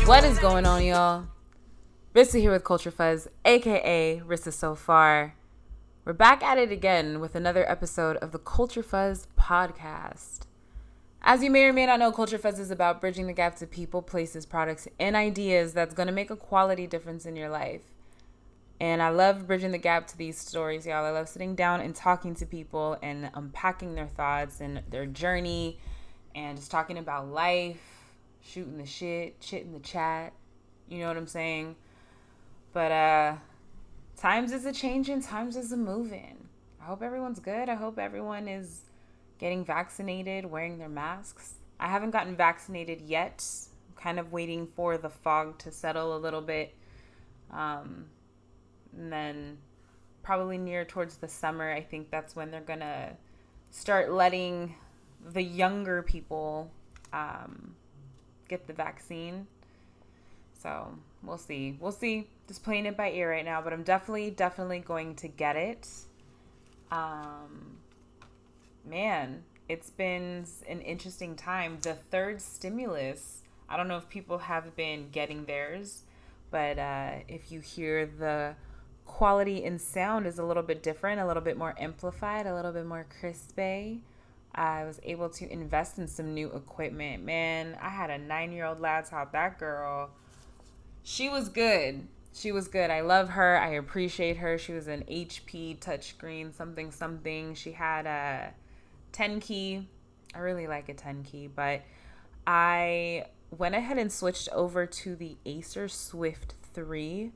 What is going on, y'all? Rissa here with Culture Fuzz, aka Rissa SoFar. We're back at it again with another episode of the Culture Fuzz podcast. As you may or may not know, Culture Fuzz is about bridging the gap to people, places, products, and ideas that's going to make a quality difference in your life. And I love bridging the gap to these stories, y'all. I love sitting down and talking to people and unpacking their thoughts and their journey and just talking about life, shooting the shit in the chat. You know what I'm saying? But times is a changing, times is a moving. I hope everyone's good. I hope everyone is getting vaccinated, wearing their masks. I haven't gotten vaccinated yet. I'm kind of waiting for the fog to settle a little bit. And then probably near towards the summer, I think that's when they're going to start letting the younger people get the vaccine. So we'll see. Just playing it by ear right now, but I'm definitely going to get it. Man, it's been an interesting time. The third stimulus, I don't know if people have been getting theirs, but if you hear the quality in sound is a little bit different, a little bit more amplified, a little bit more crispy. I was able to invest in some new equipment. Man, I had a 9-year-old laptop. That girl, she was good. I love her. I appreciate her. She was an HP touchscreen something. She had a 10 key. I really like a 10 key, but I went ahead and switched over to the Acer Swift 3.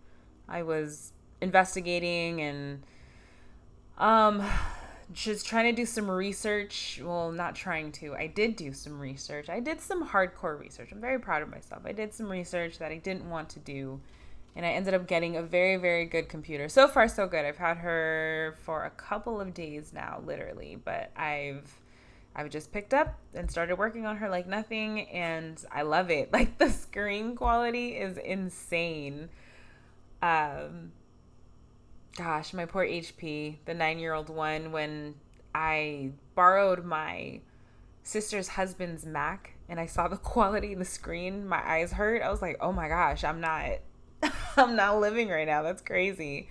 I was investigating and just trying to do some research. Well, not trying to. I did do some research. I did some hardcore research. I'm very proud of myself. I did some research that I didn't want to do, and I ended up getting a very, very good computer. So far, so good. I've had her for a couple of days now, literally, but I've just picked up and started working on her like nothing, and I love it. Like, the screen quality is insane. Gosh, my poor HP, the 9-year-old one, when I borrowed my sister's husband's Mac and I saw the quality in the screen, my eyes hurt. I was like, oh my gosh, I'm not living right now. That's crazy.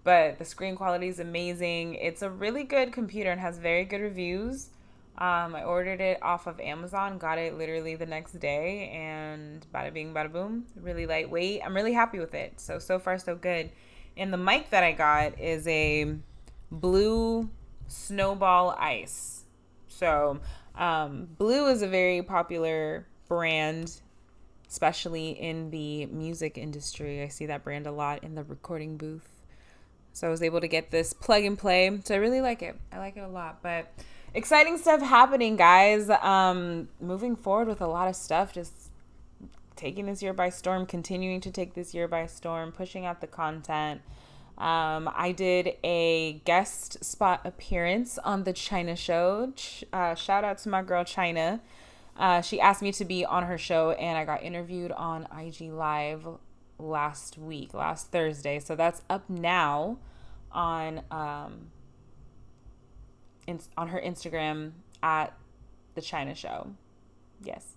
But the screen quality is amazing. It's a really good computer and has very good reviews. I ordered it off of Amazon, got it literally the next day, and bada bing, bada boom. Really lightweight. I'm really happy with it. So far, so good. And the mic that I got is a Blue Snowball Ice. So Blue is a very popular brand, especially in the music industry. I see that brand a lot in the recording booth. So I was able to get this plug and play. So I really like it. I like it a lot. But exciting stuff happening, guys. Moving forward with a lot of stuff. Just taking this year by storm, continuing to take this year by storm, pushing out the content. I did a guest spot appearance on the China show. Shout out to my girl China. She asked me to be on her show, and I got interviewed on IG Live last Thursday. So that's up now on her Instagram at the China show. Yes.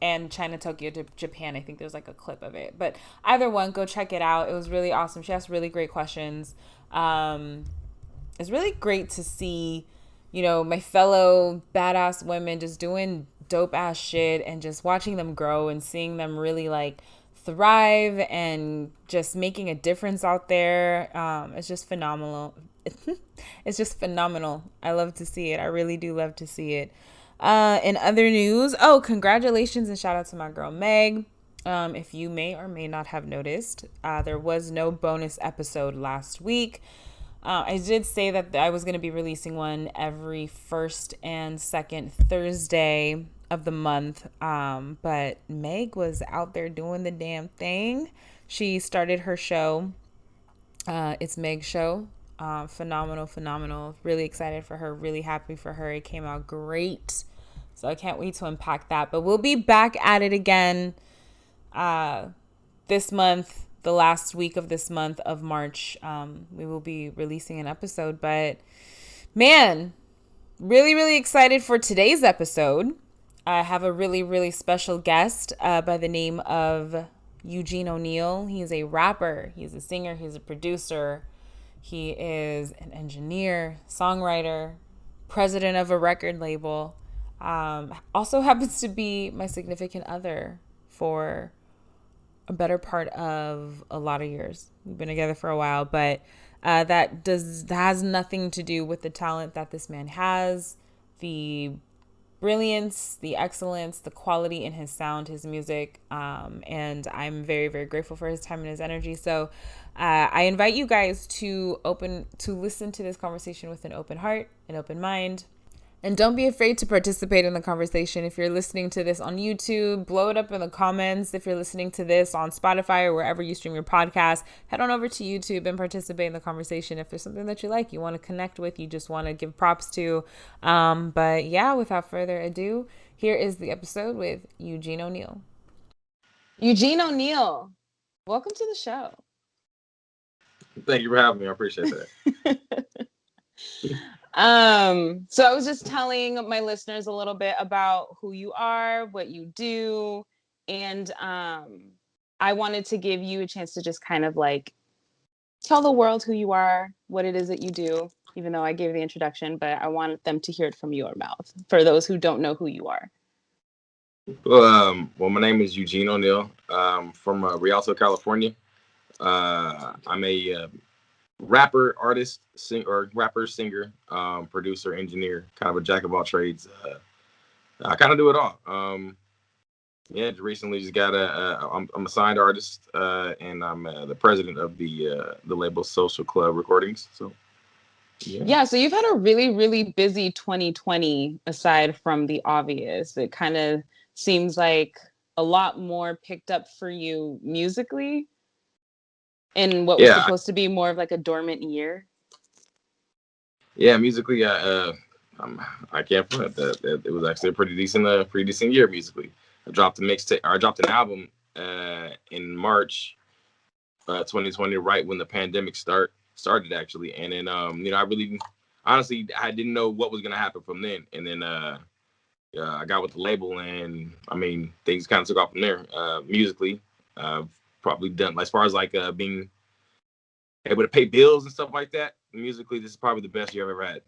And China, Tokyo, Japan. I think there's like a clip of it. But either one, go check it out. It was really awesome. She asked really great questions. It's really great to see, my fellow badass women just doing dope ass shit and just watching them grow and seeing them really like thrive and just making a difference out there. It's just phenomenal. It's just phenomenal. I love to see it. I really do love to see it. In other news, congratulations and shout out to my girl Meg. If you may or may not have noticed, there was no bonus episode last week. I did say that I was going to be releasing one every first and second Thursday of the month. But Meg was out there doing the damn thing. She started her show. It's Meg's show. Phenomenal. Really excited for her. Really happy for her. It came out great. So I can't wait to unpack that. But we'll be back at it again this month. the last week of this month of March, we will be releasing an episode. But man, really, really excited for today's episode. I have a really, really special guest by the name of Eugene O'Neil. He's a rapper, he's a singer, he's a producer, he is an engineer, songwriter, president of a record label. Also happens to be my significant other for a better part of a lot of years. We've been together for a while, but that has nothing to do with the talent that this man has, the brilliance, the excellence, the quality in his sound, his music, and I'm very, very grateful for his time and his energy. So I invite you guys to listen to this conversation with an open heart, an open mind. And don't be afraid to participate in the conversation. If you're listening to this on YouTube, blow it up in the comments. If you're listening to this on Spotify or wherever you stream your podcast, head on over to YouTube and participate in the conversation. If there's something that you like, you want to connect with, you just want to give props to. But yeah, without further ado, here is the episode with Eugene O'Neil. Eugene O'Neil, welcome to the show. Thank you for having me. I appreciate that. So I was just telling my listeners a little bit about who you are, what you do, and I wanted to give you a chance to just kind of like tell the world who you are, what it is that you do, even though I gave the introduction, but I want them to hear it from your mouth for those who don't know who you are. Well, my name is Eugene O'Neil. From Rialto, California. I'm a rapper, artist, singer, producer, engineer, kind of a jack of all trades. I kind of do it all. Recently just got I'm a signed artist, and I'm the president of the label Social Club Recordings. So yeah, so you've had a really, really busy 2020 aside from the obvious. It kind of seems like a lot more picked up for you musically in what was supposed to be more of like a dormant year. Yeah, musically, I can't front that. It was actually a pretty decent year musically. I dropped an album in March 2020, right when the pandemic started actually, and then I really honestly I didn't know what was gonna happen from then, and then I got with the label, and I mean things kind of took off from there. Musically, probably done as far as like being able to pay bills and stuff like that. Musically, this is probably the best year I've ever had.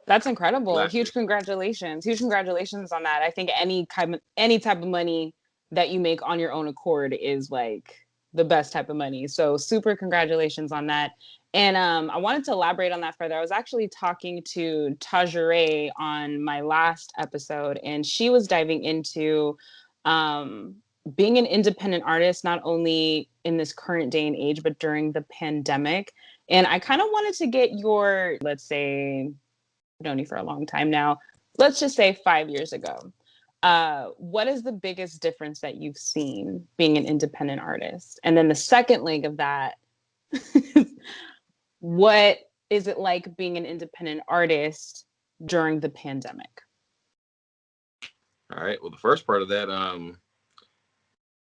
That's incredible. Huge congratulations on that. I think any type of money that you make on your own accord is like the best type of money. So super congratulations on that. And I wanted to elaborate on that further. I was actually talking to Tajare on my last episode, and she was diving into being an independent artist, not only in this current day and age, but during the pandemic. And I kind of wanted to get your, let's say, I've known you for a long time now, let's just say 5 years ago. What is the biggest difference that you've seen being an independent artist? And then the second leg of that, what is it like being an independent artist during the pandemic? All right. Well, the first part of that,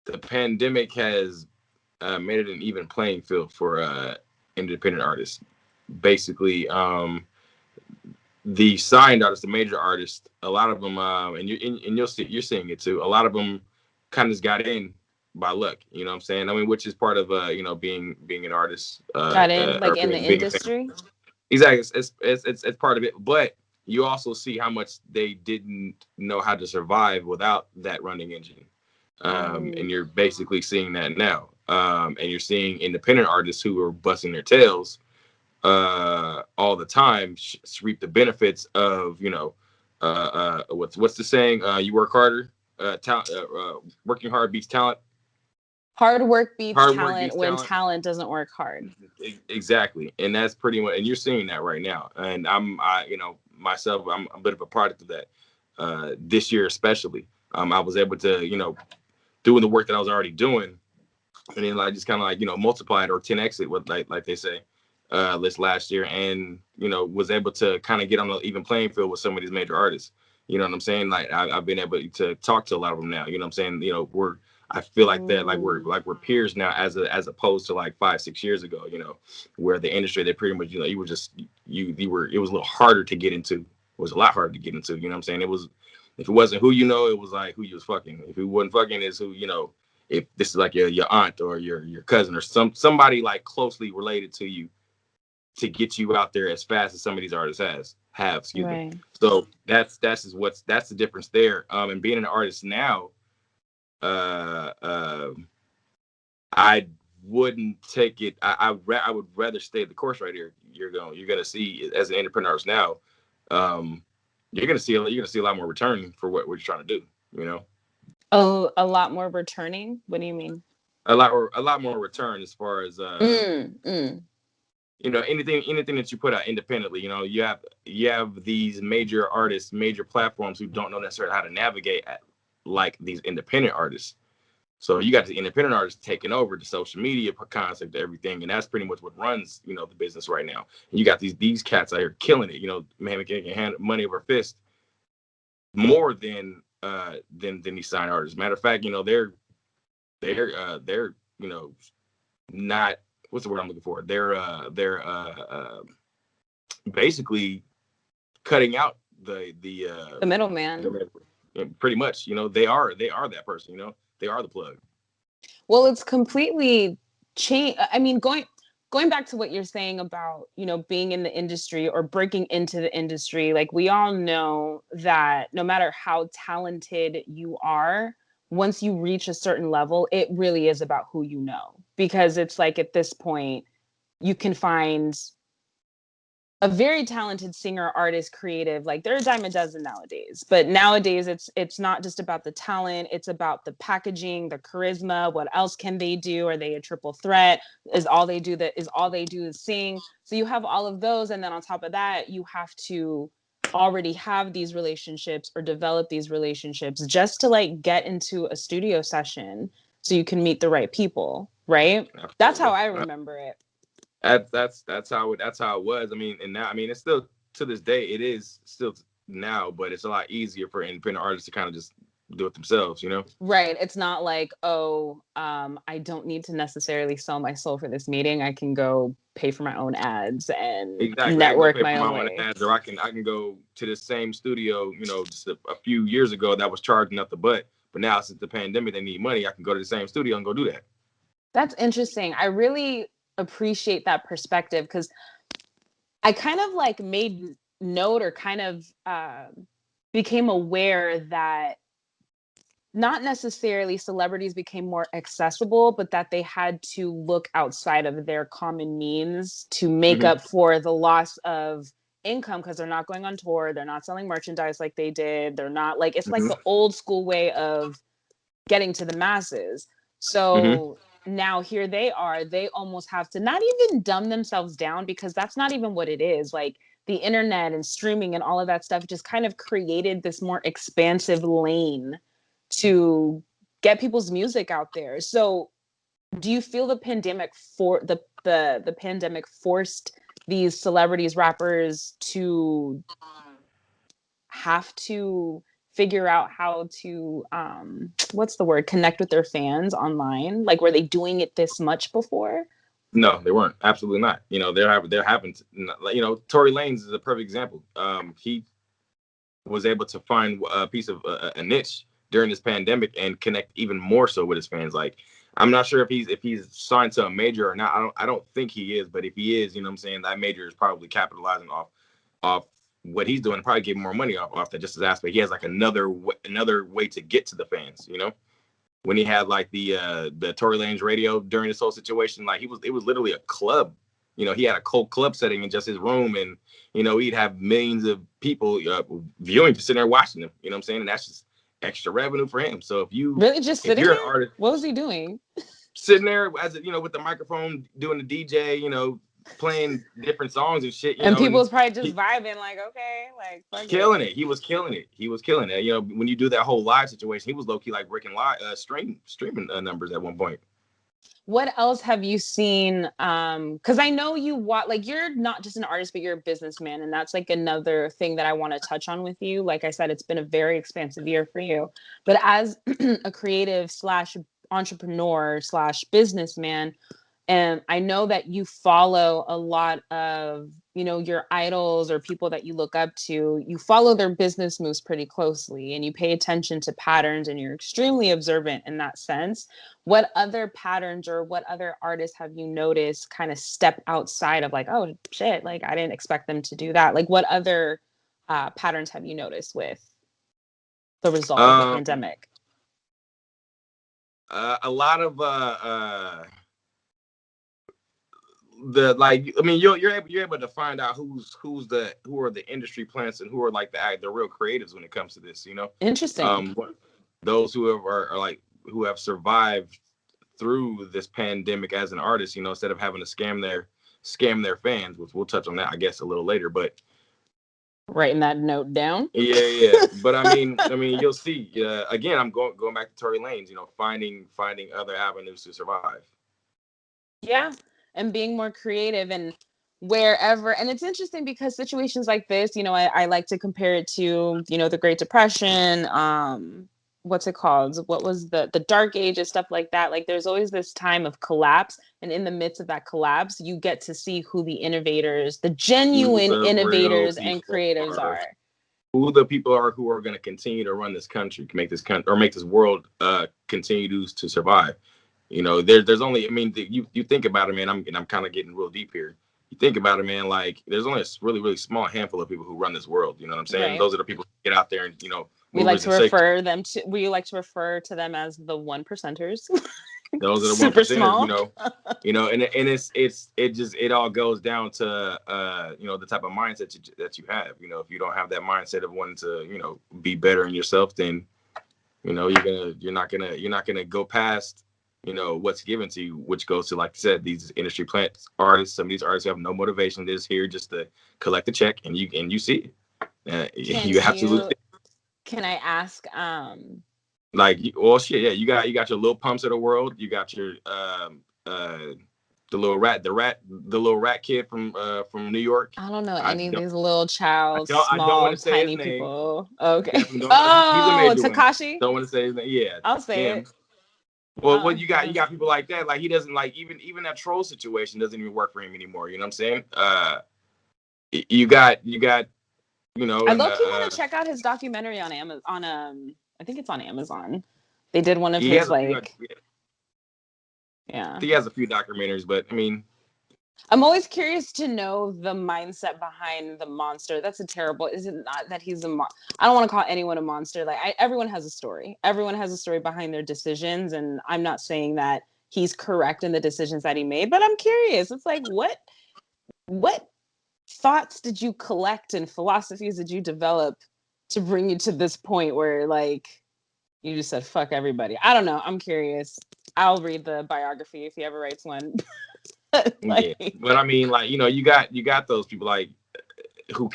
the pandemic has made it an even playing field for independent artists. Basically, the signed artists, the major artists, a lot of them, you're seeing it too. A lot of them kind of just got in by luck. You know what I'm saying? I mean, which is part of being an artist. Got in like in the industry. Exactly, it's part of it. But you also see how much they didn't know how to survive without that running engine. And you're basically seeing that now. And you're seeing independent artists who are busting their tails all the time reap the benefits of what's the saying? You work harder, working hard beats talent. Hard work beats talent when talent doesn't work hard. Exactly, and that's pretty much, and you're seeing that right now. And I'm myself, I'm a bit of a product of that. This year especially, I was able to doing the work that I was already doing, and then just kind of multiply it or 10x it, with like they say, this last year, and was able to kind of get on an even playing field with some of these major artists. You know what I'm saying? Like I've been able to talk to a lot of them now. You know what I'm saying? I feel like that, like we're peers now, as opposed to like 5-6 years ago, where the industry, they pretty much, you were just you were, it was a little harder to get into. It was a lot harder to get into. You know what I'm saying? It was, if it wasn't who it was like who you was fucking. If it wasn't fucking, is who, if this is like your aunt or your cousin or somebody like closely related to you, to get you out there as fast as some of these artists have. Excuse me. So that's the difference there. And being an artist now, I wouldn't take it. I would rather stay the course right here. You're gonna see, as an independent artist now, you're gonna see a lot more return for what you're trying to do. Oh, a lot more returning. What do you mean? A lot more return, as far as anything that you put out independently. You have these major artists, major platforms, who don't know necessarily how to navigate like these independent artists. So you got the independent artists taking over the social media concept, everything, and that's pretty much what runs, the business right now. And you got these cats out here killing it, man, making money over fist more than these signed artists. Matter of fact, they're not, what's the word I'm looking for? They're basically cutting out the middleman. Pretty much, they are that person. They are the plug. Well, it's completely changed. I mean, going back to what you're saying about, being in the industry or breaking into the industry, like, we all know that no matter how talented you are, once you reach a certain level, it really is about who you know. Because it's like, at this point, you can find a very talented singer, artist, creative, like, they're a dime a dozen nowadays. But nowadays, it's not just about the talent, it's about the packaging, the charisma. What else can they do? Are they a triple threat? Is all they do is sing? So you have all of those, and then on top of that, you have to already have these relationships or develop these relationships just to, like, get into a studio session so you can meet the right people, right? Absolutely. That's how I remember it. That's how it was. I mean, and now, I mean, it's still, to this day, it is still now, but it's a lot easier for independent artists to kind of just do it themselves, Right. It's not like, I don't need to necessarily sell my soul for this meeting. I can go pay for my own ads and network my own way. Ads, or I can go to the same studio, just a few years ago that was charging up the butt, but now, since the pandemic, they need money. I can go to the same studio and go do that. That's interesting. I really appreciate that perspective, because I kind of, like, made note, or kind of became aware that not necessarily celebrities became more accessible, but that they had to look outside of their common means to make up for the loss of income, because they're not going on tour, they're not selling merchandise like they did, they're not, like, it's like the old school way of getting to the masses. So now here they are, they almost have to not even dumb themselves down, because that's not even what it is. Like, the internet and streaming and all of that stuff just kind of created this more expansive lane to get people's music out there. So do you feel the pandemic the pandemic forced these celebrities, rappers, to have to figure out how to connect with their fans online? Like, were they doing it this much before? No, they weren't. Absolutely not. There happened. Tory Lanez is a perfect example. He was able to find a piece of a niche during this pandemic and connect even more so with his fans. Like, I'm not sure if he's signed to a major or not. I don't think he is, but if he is, what I'm saying, that major is probably capitalizing off what he's doing, probably getting more money off that, just as aspect. He has like another way to get to the fans. When he had like the Tory Lanez radio during this whole situation, like, it was literally a club. He had a cold club setting in just his room, and he'd have millions of people viewing, just sitting there watching him. You know what I'm saying? And that's just extra revenue for him. So if you really just sitting there, artist, what was he doing? Sitting there with the microphone, doing the DJ, playing different songs and shit. And people was probably just vibing, like, okay, like, killing it. He was killing it. When you do that whole live situation, he was low key like breaking streaming numbers at one point. What else have you seen? Because I know you like, you're not just an artist, but you're a businessman, and that's like another thing that I want to touch on with you. Like I said, it's been a very expansive year for you. But as a creative / entrepreneur / businessman, and I know that you follow a lot of, your idols or people that you look up to. You follow their business moves pretty closely and you pay attention to patterns and you're extremely observant in that sense. What other patterns or what other artists have you noticed kind of step outside of like, oh shit, like I didn't expect them to do that? Like what other patterns have you noticed with the result of the pandemic? A lot of you're able to find out who are the industry plants and who are like the real creatives when it comes to this, Interesting. Those who are like who have survived through this pandemic as an artist, instead of having to scam their fans, which we'll touch on that I guess a little later, but writing that note down. Yeah. But I mean, you'll see. Again, I'm going back to Tory Lanez. Finding other avenues to survive. Yeah, and being more creative and wherever. And it's interesting because situations like this, I like to compare it to, the Great Depression. What's it called? What was the Dark Ages, stuff like that. Like there's always this time of collapse, and in the midst of that collapse, you get to see who the innovators, the genuine innovators and creators are. Who the people are who are going to continue to run this country, make this country or make this world continue to survive. There's only, you think about it, man. I'm kind of getting real deep here. You think about it, man. Like there's only a really, really small handful of people who run this world. You know what I'm saying? Right. Those are the people who get out there and we like to refer to them as the 1%ers. Those are the super 1%ers, small. And it all goes down to the type of mindset that you have. If you don't have that mindset of wanting to be better in yourself, then you're not gonna go past what's given to you, which goes to, like I said, these industry plant artists. Some of these artists have no motivation. They're just here just to collect a check, and you see it. You absolutely. Can I ask? Like, well, shit, yeah. You got your Lil Pumps of the world. You got your the little rat kid from New York. I don't know any of these little child, small, tiny people. Okay. Oh, Takashi. Don't want to say his name. Yeah, I'll say it. Well, you got people like that. Like he doesn't like even that troll situation doesn't even work for him anymore. You know what I'm saying? You got. I look, you want to check out his documentary on Amazon. I think it's on Amazon. They did one of his yeah. He has a few documentaries, but I'm always curious to know the mindset behind the monster. That's is it not that he's I don't want to call anyone a monster. Like everyone has a story. Everyone has a story behind their decisions, and I'm not saying that he's correct in the decisions that he made, but I'm curious. It's like what thoughts did you collect and philosophies did you develop to bring you to this point where like you just said fuck everybody? I don't know. I'm curious. I'll read the biography if he ever writes one. Yeah, but you got those people like who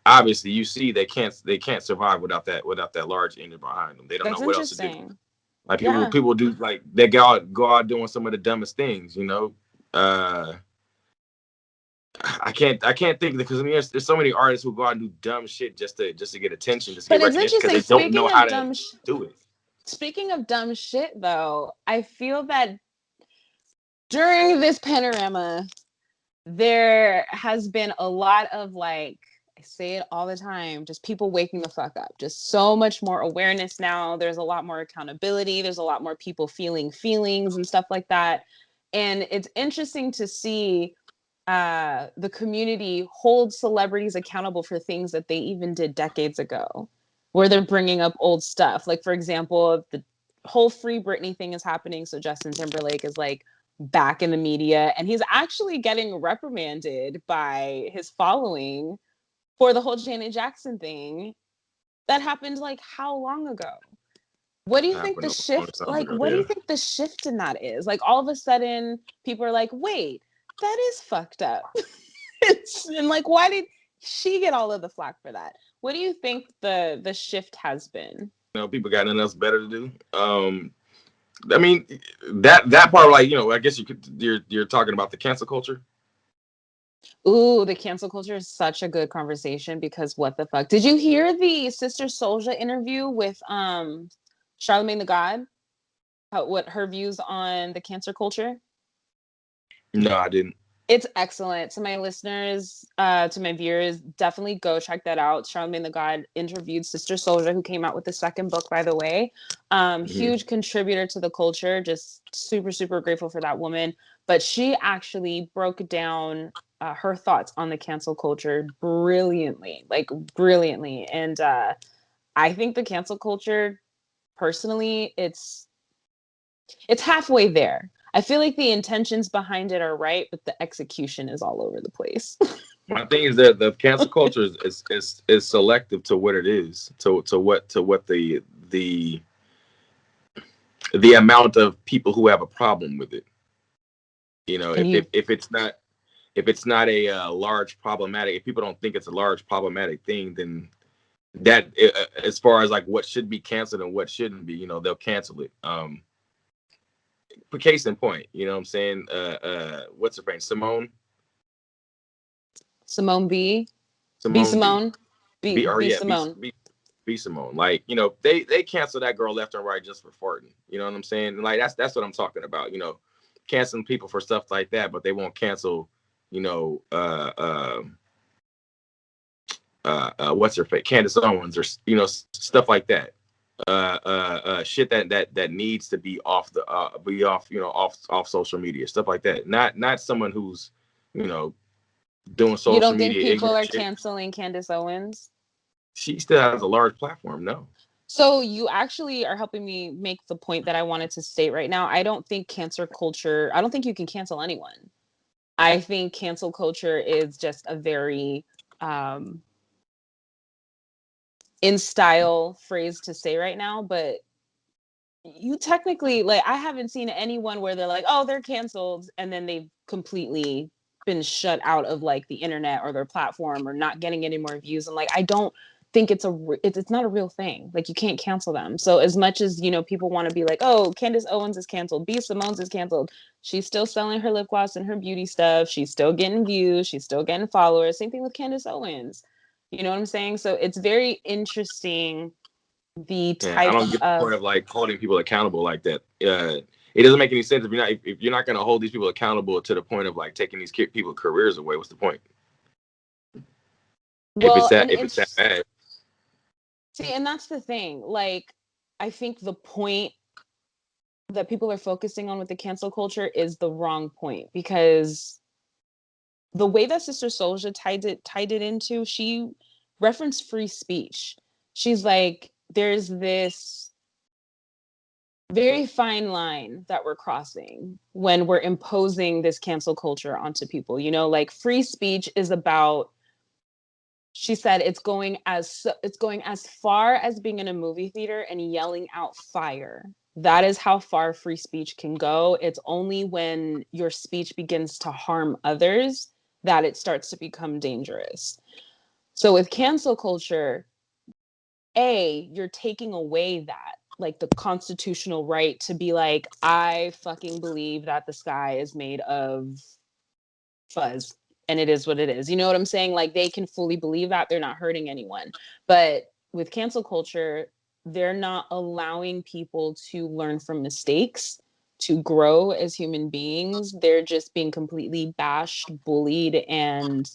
obviously you see they can't survive without that large engine behind them. They don't know what else to do. Like people do, like they go out doing some of the dumbest things. I can't think because there's so many artists who go out and do dumb shit just to get attention, just to get recognition because they don't know how to do it. Speaking of dumb shit, though, I feel that during this panorama, there has been a lot of I say it all the time, just people waking the fuck up. Just so much more awareness now. There's a lot more accountability. There's a lot more people feeling feelings and stuff like that. And it's interesting to see the community hold celebrities accountable for things that they even did decades ago, where they're bringing up old stuff. Like, for example, the whole Free Britney thing is happening. So Justin Timberlake is back in the media, and he's actually getting reprimanded by his following for the whole Janet Jackson thing that happened how long ago? What do you think the shift what do you think the shift in that is? All of a sudden people are like, wait, that is fucked up. And why did she get all of the flack for that? What do you think the shift has been? People got nothing else better to do. That part, I guess you're talking about the cancel culture. Ooh, the cancel culture is such a good conversation because what the fuck? Did you hear the Sister Souljah interview with Charlemagne the God? what her views on the cancel culture? No, I didn't. It's excellent. To my listeners, to my viewers, definitely go check that out. Charlamagne the God interviewed Sister Souljah, who came out with the second book, by the way. Huge contributor to the culture. Just super, super grateful for that woman. But she actually broke down her thoughts on the cancel culture brilliantly, like brilliantly. And I think the cancel culture, personally, it's halfway there. I feel like the intentions behind it are right, but the execution is all over the place. My thing is that the cancel culture is selective to what it is, to what the amount of people who have a problem with it. You know, if it's not a large problematic, if people don't think it's a large problematic thing, then that as far as like what should be canceled and what shouldn't be, you know, they'll cancel it. Case in point, you know what I'm saying? What's her name? Simone B. Simone. B. Simone. Like, you know, they cancel that girl left and right just for farting. You know what I'm saying? And like that's what I'm talking about. You know, canceling people for stuff like that, but they won't cancel, you know, what's her face? Candace Owens, or you know, stuff like that. Shit that needs to be off off social media, stuff like that. Not someone who's, you know, doing social media. You don't think people are canceling Candace Owens? She still has a large platform. No. So you actually are helping me make the point that I wanted to state right now. I don't think cancel culture, I don't think you can cancel anyone. I think cancel culture is just a very in style phrase to say right now, but you technically, like, I haven't seen anyone where they're like, oh, they're canceled, and then they've completely been shut out of like the internet or their platform or not getting any more views. And like, I don't think it's not a real thing. Like, you can't cancel them. So as much as, you know, people want to be like, oh, Candace Owens is canceled, B. Simone's is canceled, she's still selling her lip gloss and her beauty stuff, she's still getting views, she's still getting followers. Same thing with Candace Owens. You know what I'm saying? So it's very interesting the type I don't get the point of like holding people accountable like that. It doesn't make any sense if you're not going to hold these people accountable to the point of like taking these people's careers away. What's the point? Well, if it's that bad. See, and that's the thing. Like, I think the point that people are focusing on with the cancel culture is the wrong point, because the way that Sister Souljah tied it into, she referenced free speech. She's like, there's this very fine line that we're crossing when we're imposing this cancel culture onto people. You know, like, free speech is about, she said, it's going as far as being in a movie theater and yelling out fire. That is how far free speech can go. It's only when your speech begins to harm others that it starts to become dangerous. So with cancel culture, you're taking away that, like, the constitutional right to be like, I fucking believe that the sky is made of fuzz and it is what it is. You know what I'm saying? Like, they can fully believe that. They're not hurting anyone. But with cancel culture, they're not allowing people to learn from mistakes, to grow as human beings. They're just being completely bashed, bullied, and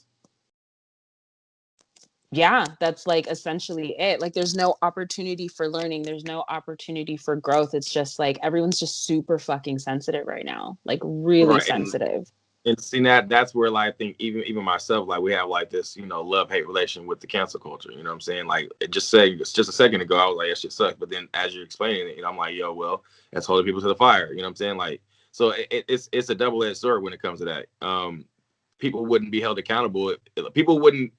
yeah, that's like essentially it. Like, there's no opportunity for learning. There's no opportunity for growth. It's just like everyone's just super fucking sensitive right now. Like, really sensitive. And see, that's where, like, I think even myself, like, we have like this, you know, love-hate relation with the cancel culture. You know what I'm saying? Like, just a second ago, I was like, that shit sucks. But then as you're explaining it, you know, I'm like, yo, well, that's holding people to the fire. You know what I'm saying? Like, so it's a double-edged sword when it comes to that. People wouldn't be held accountable. People wouldn't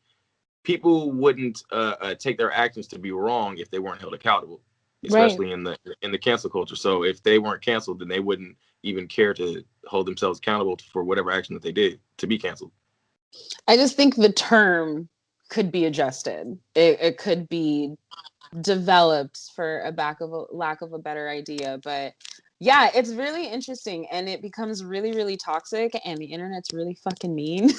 take their actions to be wrong if they weren't held accountable, especially in the cancel culture. So if they weren't canceled, then they wouldn't even care to hold themselves accountable for whatever action that they did to be canceled. I just think the term could be adjusted. It could be developed, for a lack of a better idea. But yeah, it's really interesting, and it becomes really, really toxic, and the internet's really fucking mean.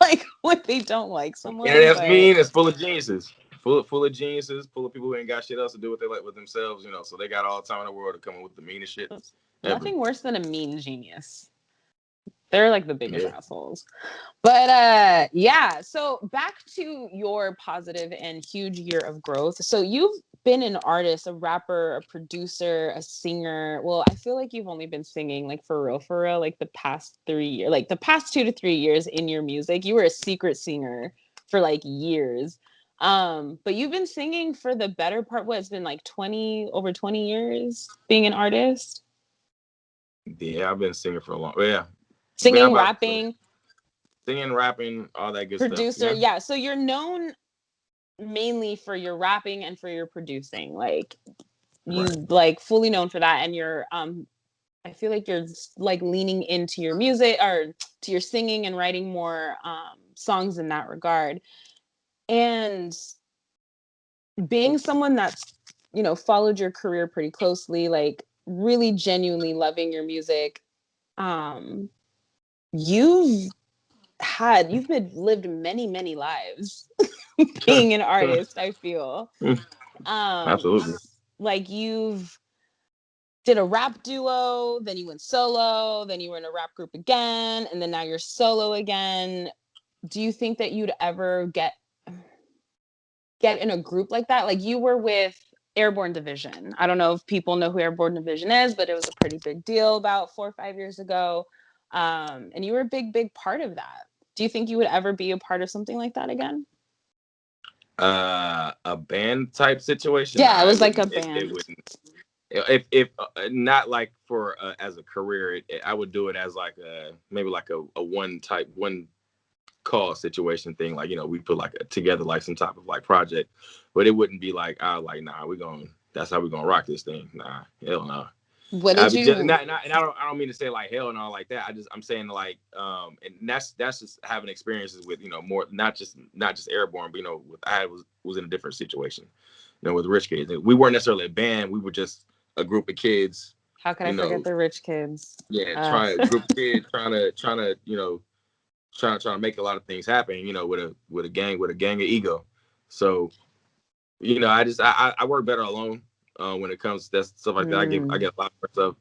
Like, when they don't like someone. Internet's mean. It's full of geniuses. full of geniuses, full of people who ain't got shit else to do what they like with themselves, you know. So they got all the time in the world to come up with the meanest shit. Nothing worse than a mean genius. They're like the biggest assholes. But yeah, so back to your positive and huge year of growth. So you've been an artist, a rapper, a producer, a singer. Well, I feel like you've only been singing like for real, like the past 3 years, like the past 2 to 3 years in your music. You were a secret singer for like years. But you've been singing for the better part, what, it's been like over 20 years being an artist? Yeah, I've been singing for a long. Yeah, singing, rapping, all that good producer. stuff. Yeah. So you're known mainly for your rapping and for your producing. Like you like fully known for that. And you're I feel like you're like leaning into your music or to your singing and writing more songs in that regard. And being someone that's, you know, followed your career pretty closely, like really genuinely loving your music, you've lived many lives being an artist, I feel. Absolutely. Like you've did a rap duo, then you went solo, then you were in a rap group again, and then now you're solo again. Do you think that you'd ever get in a group like that? Like you were with Airborne Division. I don't know if people know who Airborne Division is, but it was a pretty big deal about 4 or 5 years ago. And you were a big part of that. Do you think you would ever be a part of something like that again? A band type situation? Yeah, it was like a band. It wouldn't. If not like for as a career, I would do it as like maybe like a one call situation thing. Like, you know, we put like together like some type of like project, but it wouldn't be like, nah, that's how we're gonna rock this thing. Nah, hell no. What did you? And I don't mean to say like hell no like that. I'm saying like and that's just having experiences with, you know, more not just Airborne, but you know, I was in a different situation, you know, with Rich Kids. We weren't necessarily a band. We were just a group of kids. How can I forget the Rich Kids? Yeah, a group of kids trying to you know, trying to make a lot of things happen, you know, with a gang of ego. So, you know, I work better alone when it comes to that stuff like that. I get a lot of stuff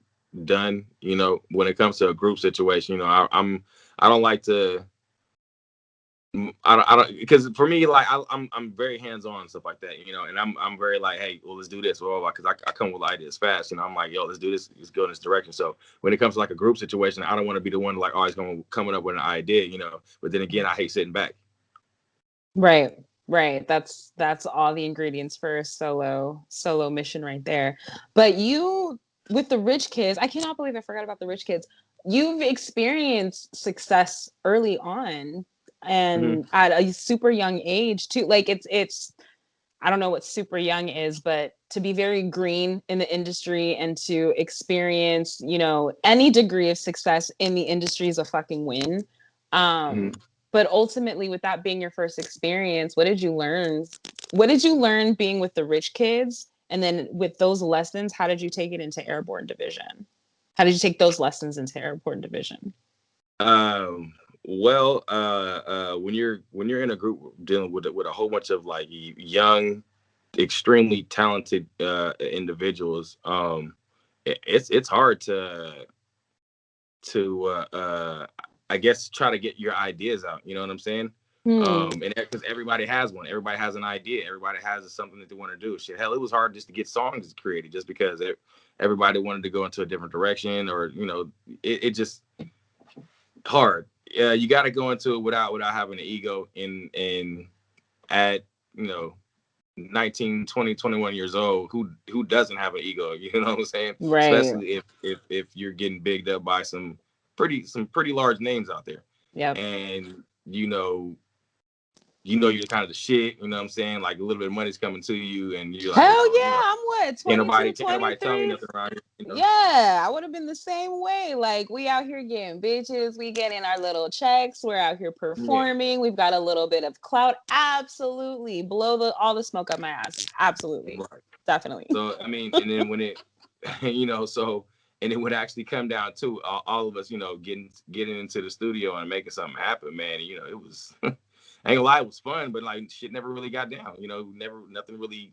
done, you know. When it comes to a group situation, you know, I don't like to. I don't because for me, like I'm very hands on and stuff like that, you know, and I'm very like, hey, well, let's do this, well, because I come with ideas fast, you know. I'm like, yo, let's do this, let's go in this direction. So when it comes to like a group situation, I don't want to be the one like always coming up with an idea, you know. But then again, I hate sitting back. Right. That's all the ingredients for a solo mission right there. But you with the Rich Kids, I cannot believe I forgot about the Rich Kids. You've experienced success early on and at a super young age too. Like it's I don't know what super young is, but to be very green in the industry and to experience, you know, any degree of success in the industry is a fucking win. But ultimately, with that being your first experience, what did you learn? What did you learn being with the Rich Kids? And then with those lessons, how did you take it into Airborne Division? How did you take those lessons into Airborne Division? Well, when you're in a group dealing with a whole bunch of like young, extremely talented individuals, it's hard to I guess try to get your ideas out. You know what I'm saying? And because everybody has one, everybody has an idea, everybody has something that they want to do. Shit, hell, it was hard just to get songs created, just because everybody wanted to go into a different direction, or you know, it just hard. Yeah, you got to go into it without having an ego. In at you know 19, 20, 21 years old, who doesn't have an ego? You know what I'm saying? Right. Especially if you're getting bigged up by some pretty large names out there. Yeah. And you're kind of the shit, you know what I'm saying? Like a little bit of money's coming to you, and you're like, hell yeah, I'm what, 22, 23? Nobody tell me nothing around here, you know? Yeah, I would have been the same way. Like, we out here getting bitches, we getting our little checks, we're out here performing, we've got a little bit of clout. Absolutely. Blow all the smoke up my ass. Absolutely. Right. Definitely. So, I mean, and then when it, and it would actually come down to all of us, you know, getting into the studio and making something happen, man. You know, it was I ain't gonna lie, it was fun, but like shit never really got down. Nothing really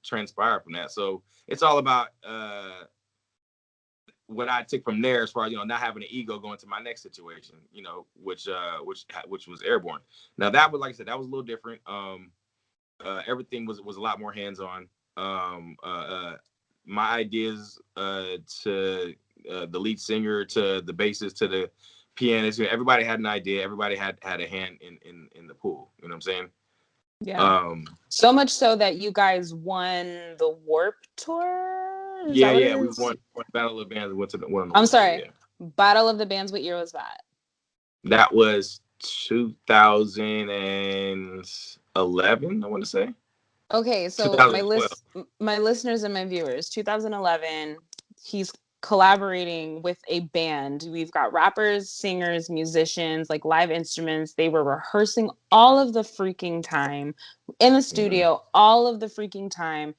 transpired from that. So it's all about what I took from there as far as not having an ego going to my next situation. Which was Airborne. Now that was, like I said, that was a little different. Everything was a lot more hands on. My ideas to the lead singer, to the bassist, to the pianist, everybody had an idea. Everybody had a hand in the pool. You know what I'm saying? Yeah. So much so that you guys won the Warped Tour. Yeah. We won Battle of the Bands. Went to the one. I'm sorry. Yeah. Battle of the Bands. What year was that? That was 2011. I want to say. Okay, so my listeners and my viewers, 2011. He's collaborating with a band. We've got rappers, singers, musicians, like live instruments. They were rehearsing all of the freaking time in the studio, all of the freaking time.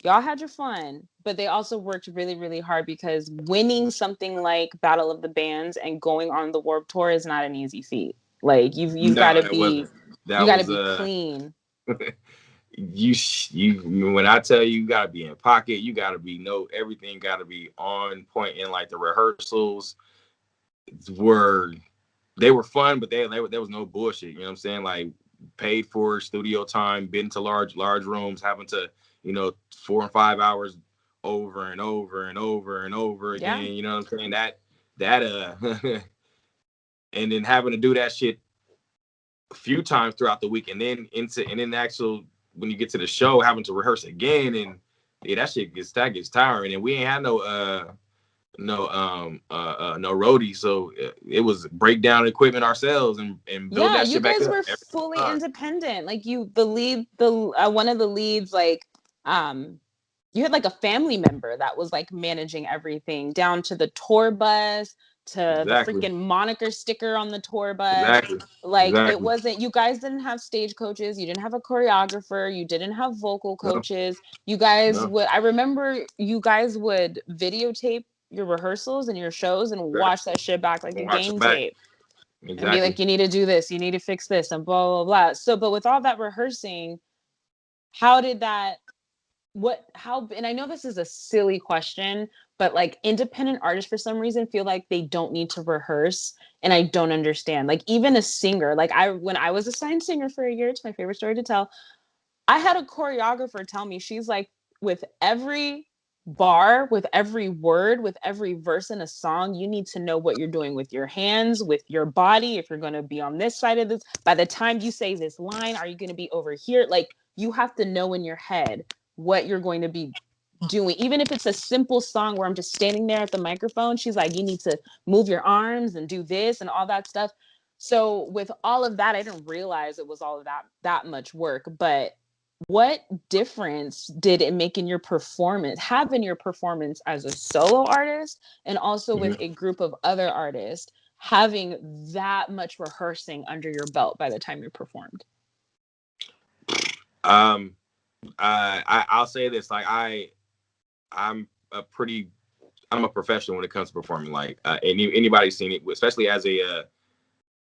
Y'all had your fun, but they also worked really, really hard, because winning something like Battle of the Bands and going on the Warped Tour is not an easy feat. Like you've got to be clean. When I tell you gotta be in pocket, you gotta be everything gotta be on point. And like the rehearsals were fun, but there was no bullshit. You know what I'm saying? Like paid for studio time, been to large rooms, having to 4 and 5 hours over and over and over and over again. Yeah. You know what I'm saying? That and then having to do that shit a few times throughout the week, and then actual when you get to the show, having to rehearse again, and that shit gets tiring. And we ain't had no roadie, so it was break down equipment ourselves and build that shit back up. You guys were fully independent. Like one of the leads, like you had like a family member that was like managing everything, down to the tour bus, to the freaking moniker sticker on the tour bus. It wasn't, you guys didn't have stage coaches, you didn't have a choreographer, you didn't have vocal coaches. You guys I remember you guys would videotape your rehearsals and your shows and watch that shit back like a game tape. And be like, you need to do this, you need to fix this, and blah, blah, blah. So, but with all that rehearsing, how did that, and I know this is a silly question, but like independent artists for some reason feel like they don't need to rehearse. And I don't understand. Like even a singer, like when I was assigned singer for a year, it's my favorite story to tell. I had a choreographer tell me, she's like, with every bar, with every word, with every verse in a song, you need to know what you're doing with your hands, with your body. If you're going to be on this side of this, by the time you say this line, are you going to be over here? Like you have to know in your head what you're going to be doing. Even if it's a simple song where I'm just standing there at the microphone, she's like, you need to move your arms and do this and all that stuff. So with all of that, I didn't realize it was all of that much work. But what difference did it make in your performance as a solo artist, and also with a group of other artists, having that much rehearsing under your belt by the time you performed? I'll say this, like I'm a professional when it comes to performing. Like anybody's seen it, especially as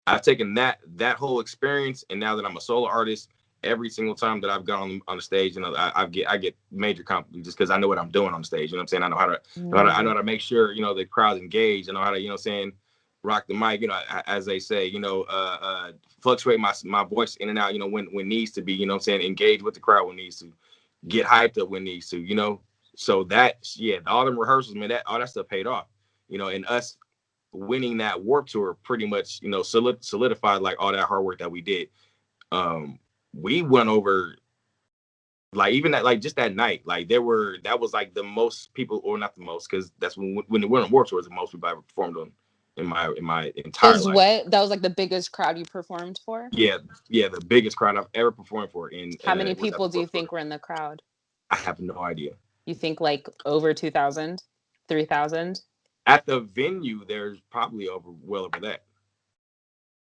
I've taken that whole experience, and now that I'm a solo artist, every single time that I've gone on the stage, I get major compliments just because I know what I'm doing on the stage. You know what I'm saying? I know how to make sure the crowd's engaged. I know how to rock the mic. As they say, fluctuate my voice in and out. When needs to be. You know what I'm saying? Engage with the crowd when needs to. Get hyped up when needs to. So all them rehearsals, man, all that stuff paid off. And us winning that Warped Tour pretty much solidified like all that hard work that we did. We went over, like even that, like just that night, like that was like the most people, or not the most, because that's when the Winter Warped Tour was the most people I ever performed on in my entire life. That was like the biggest crowd you performed for? Yeah, the biggest crowd I've ever performed for. How many people do you think were in the crowd? I have no idea. You think like over 2,000, 3,000? At the venue, there's probably well over that.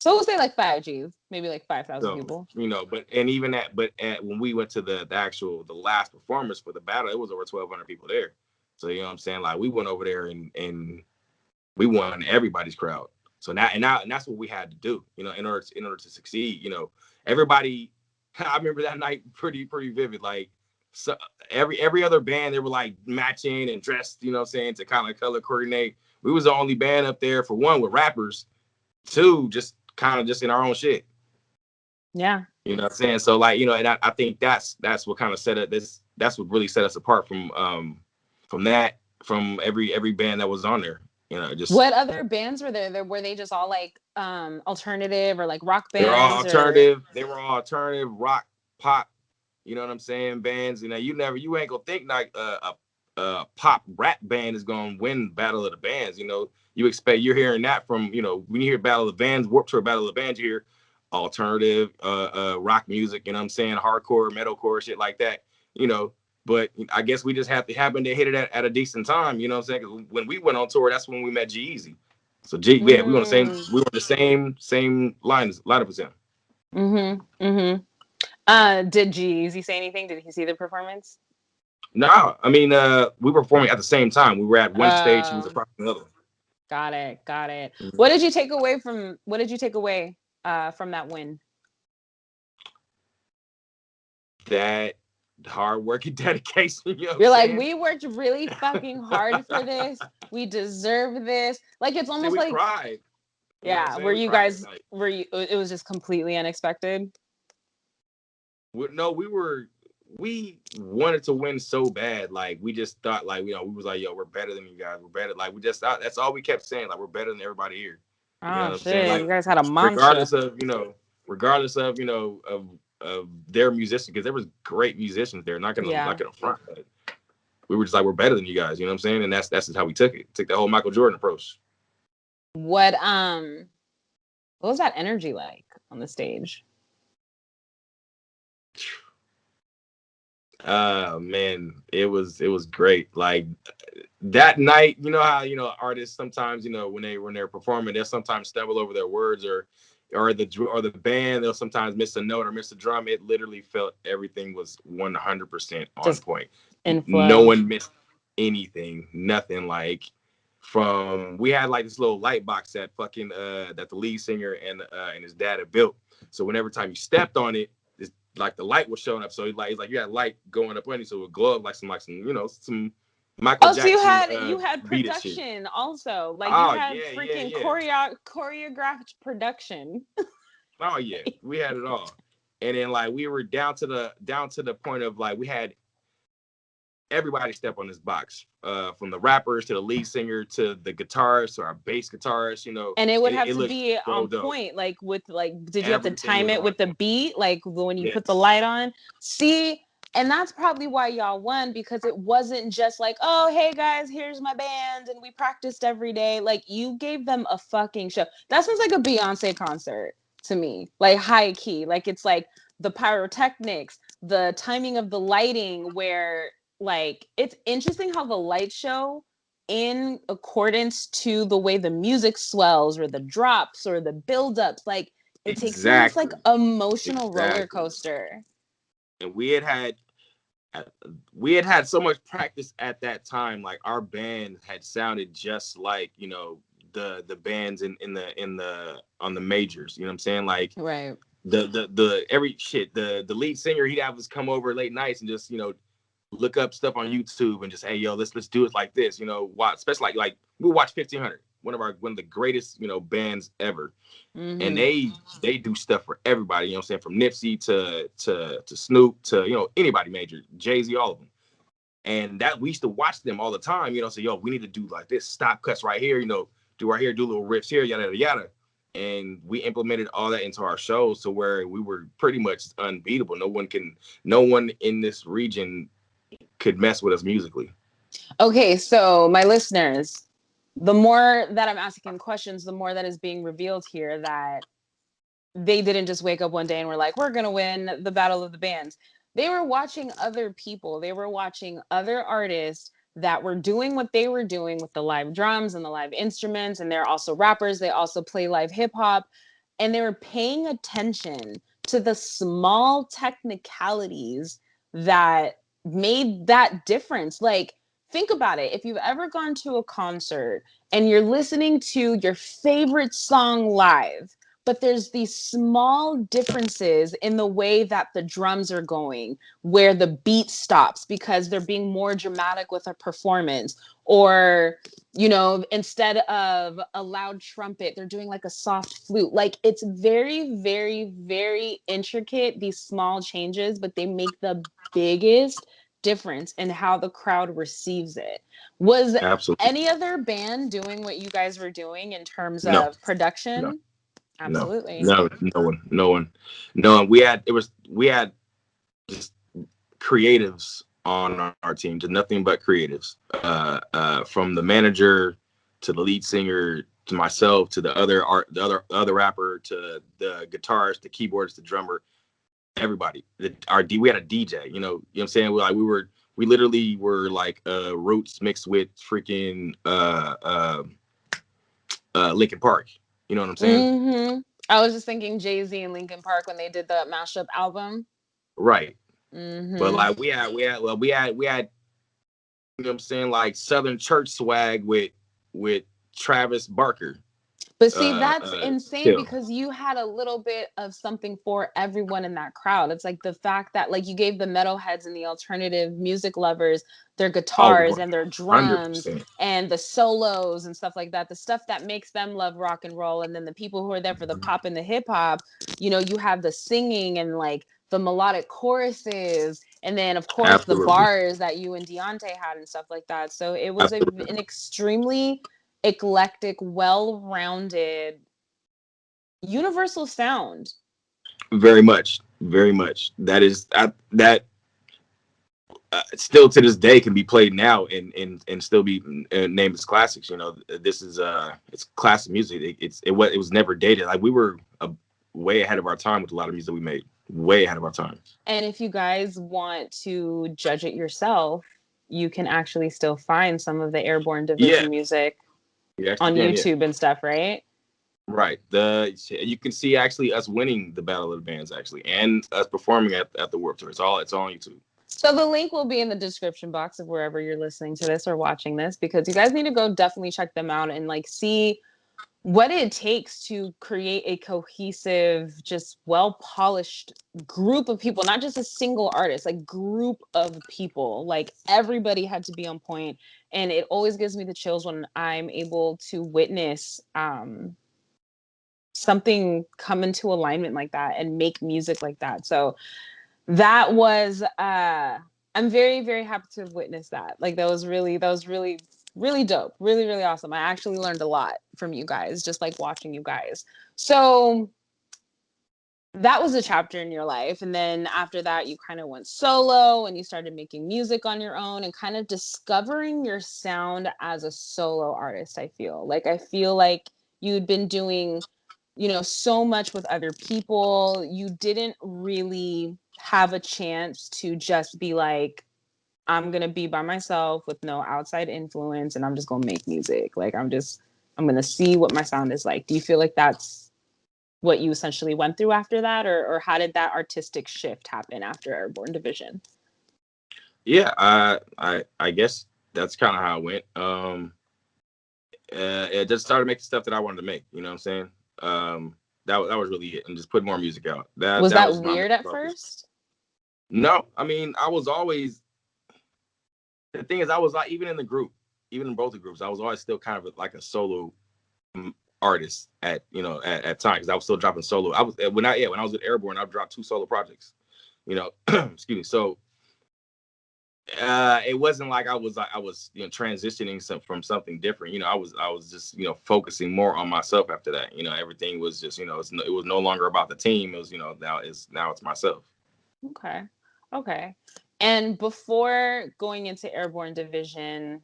So we'll say like 5 Gs, maybe like 5,000 people. But when we went to the last performance for the battle, it was over 1,200 people there. So you know what I'm saying? Like we went over there and we won everybody's crowd. So now and that's what we had to do, you know, in order to succeed. You know, everybody. I remember that night pretty vivid. Like, so every other band, they were like matching and dressed, you know what I'm saying, to kind of color coordinate. We was the only band up there, for one, with rappers, two, just kind of just in our own shit. Yeah. You know what I'm saying? So like, you know, and I think that's what kind of set it that's what really set us apart from every band that was on there. You know, just what other bands were there? Were they just all like alternative or like rock they were all bands? alternative. They were all alternative, rock, pop. You know what I'm saying? Bands. You know, you ain't gonna think like a pop rap band is gonna win Battle of the Bands. You know, you're hearing that from, you know, when you hear Battle of the Bands, Warped Tour Battle of the Bands, you hear alternative rock music. You know what I'm saying? Hardcore, metalcore, shit like that. You know. But I guess we just happen to hit it at a decent time, you know what I'm saying? 'Cause when we went on tour, that's when we met G-Eazy. So we were on the same lineup as him. Did G-Eazy say anything? Did he see the performance? No, I mean, we were performing at the same time. We were at one stage, he was across the other. Got it. Mm-hmm. What did you take away from that win? That hard work and dedication. You know You're like, we worked really fucking hard for this. We deserve this. Like, it's almost we like cried. Yeah. Were you guys? Were you? It was just completely unexpected. No, we wanted to win so bad. Like, we just thought, like, you know, we was like, yo, we're better than you guys. We're better. Like, we just thought, that's all we kept saying. Like, we're better than everybody here. You know what I'm saying? Like, you guys had a mantra. Regardless of of their musicians, because there was great musicians there. Not gonna front, but we were just like, we're better than you guys. You know what I'm saying? And that's just how we took it. Took the whole Michael Jordan approach. What was that energy like on the stage? Man, it was great. Like, that night, you know how, you know, artists sometimes, you know, when they're performing, they'll sometimes stumble over their words, or the band, they'll sometimes miss a note or miss a drum. It literally felt everything was 100% on just point. No one missed anything, nothing. Like, we had like this little light box that the lead singer and his dad had built. So whenever time you stepped on it, like the light was showing up. So he's like you had light going up on you, so it would glow up like some you know, some Michael Jackson. So you had production also. Like, you had freaking choreographed production. Oh yeah, we had it all. And then, like, we were down to the point of, like, we had everybody step on this box, from the rappers to the lead singer to the guitarist to our bass guitarist, you know. And it would have to be on point, like, with, like, did you have to time it with the beat, like when you put the light on? See, and that's probably why y'all won, because it wasn't just like, oh, hey guys, here's my band and we practiced every day. Like, you gave them a fucking show. That sounds like a Beyonce concert to me, like, high key. Like, it's like the pyrotechnics, the timing of the lighting, where, like, it's interesting how the light show, in accordance to the way the music swells or the drops or the buildups, like, it takes you on this, like, emotional roller coaster. And we had so much practice at that time. Like, our band had sounded just like, you know, the bands on the majors. You know what I'm saying? Like, right. The lead singer, he'd have us come over late nights and just, you know, look up stuff on YouTube and just, hey, yo, let's do it like this, you know. Watch, especially like we watch 1500, one of the greatest, you know, bands ever. Mm-hmm. And they do stuff for everybody, you know what I'm saying, from Nipsey to Snoop to, you know, anybody major, Jay-Z, all of them. And that we used to watch them all the time, you know. So, yo, we need to do like this, stop cuts right here, you know, do right here, do little riffs here, yada yada yada. And we implemented all that into our shows to where we were pretty much unbeatable. No one in this region could mess with us musically. Okay, so my listeners, the more that I'm asking questions, the more that is being revealed here, that they didn't just wake up one day and were like, we're gonna win the Battle of the Bands. They were watching other people. They were watching other artists that were doing what they were doing with the live drums and the live instruments. And they're also rappers. They also play live hip hop. And they were paying attention to the small technicalities that made that difference. Like, think about it. If you've ever gone to a concert and you're listening to your favorite song live, but there's these small differences in the way that the drums are going, where the beat stops because they're being more dramatic with a performance, or, you know, instead of a loud trumpet, they're doing like a soft flute. Like, it's very, very, very intricate, these small changes, but they make the biggest difference in how the crowd receives it. Was Absolutely. any other band doing what you guys were doing in terms No. of production? No. Absolutely. No one. We had just creatives on our team, just nothing but creatives. From the manager to the lead singer to myself to the other rapper to the guitarist, the keyboardist, the drummer, everybody. We had a DJ. You know what I'm saying? We literally were like Roots mixed with freaking Linkin Park. You know what I'm saying? Mm-hmm. I was just thinking Jay-Z and Linkin Park when they did the mashup album. Right. Mm-hmm. But like we had, you know what I'm saying, like Southern church swag with Travis Barker. But see, that's insane because you had a little bit of something for everyone in that crowd. It's like the fact that, like, you gave the metalheads and the alternative music lovers their guitars and their drums 100%. and the solos and stuff like that, the stuff that makes them love rock and roll. And then the people who are there for the pop and the hip hop, you know, you have the singing and like the melodic choruses, and then of course the bars that you and Deontay had and stuff like that. So it was an extremely eclectic, well-rounded, universal sound. Very much. That is that still to this day can be played now and still be named as classics. You know, this is it's classic music. It was never dated. Like, we were way ahead of our time with a lot of music we made. Way ahead of our time. And if you guys want to judge it yourself, you can actually still find some of the Airborne Division music on YouTube and stuff, right? Right. You can see actually us winning the Battle of the Bands, actually, and us performing at the Warped Tour. It's all on YouTube. So the link will be in the description box of wherever you're listening to this or watching this, because you guys need to go definitely check them out and like see what it takes to create a cohesive, just well-polished group of people, not just a single artist, like group of people. Like, everybody had to be on point. And it always gives me the chills when I'm able to witness something come into alignment like that and make music like that. So that was I'm very, very happy to have witnessed that. Like, that was really really dope. Really, really awesome. I actually learned a lot from you guys, just like watching you guys. So that was a chapter in your life. And then after that, you kind of went solo and you started making music on your own and kind of discovering your sound as a solo artist. I feel like you'd been doing, you know, so much with other people. You didn't really have a chance to just be like, I'm going to be by myself with no outside influence and I'm just going to make music. Like, I'm going to see what my sound is like. Do you feel like that's what you essentially went through after that? Or how did that artistic shift happen after Airborne Division? Yeah, I guess that's kind of how it went. It just started making stuff that I wanted to make. You know what I'm saying? That was really it. And just put more music out. That was weird at first? No, I mean, I was always... The thing is, I was like, even in both the groups, I was always still kind of like a solo artist at times, because I was still dropping solo. When I was with Airborne, I dropped 2 solo projects. You know, excuse me. So it wasn't like I was transitioning from something different. You know, I was just focusing more on myself after that. You know, everything was just it was no longer about the team. It was now it's myself. Okay. And before going into Airborne Division,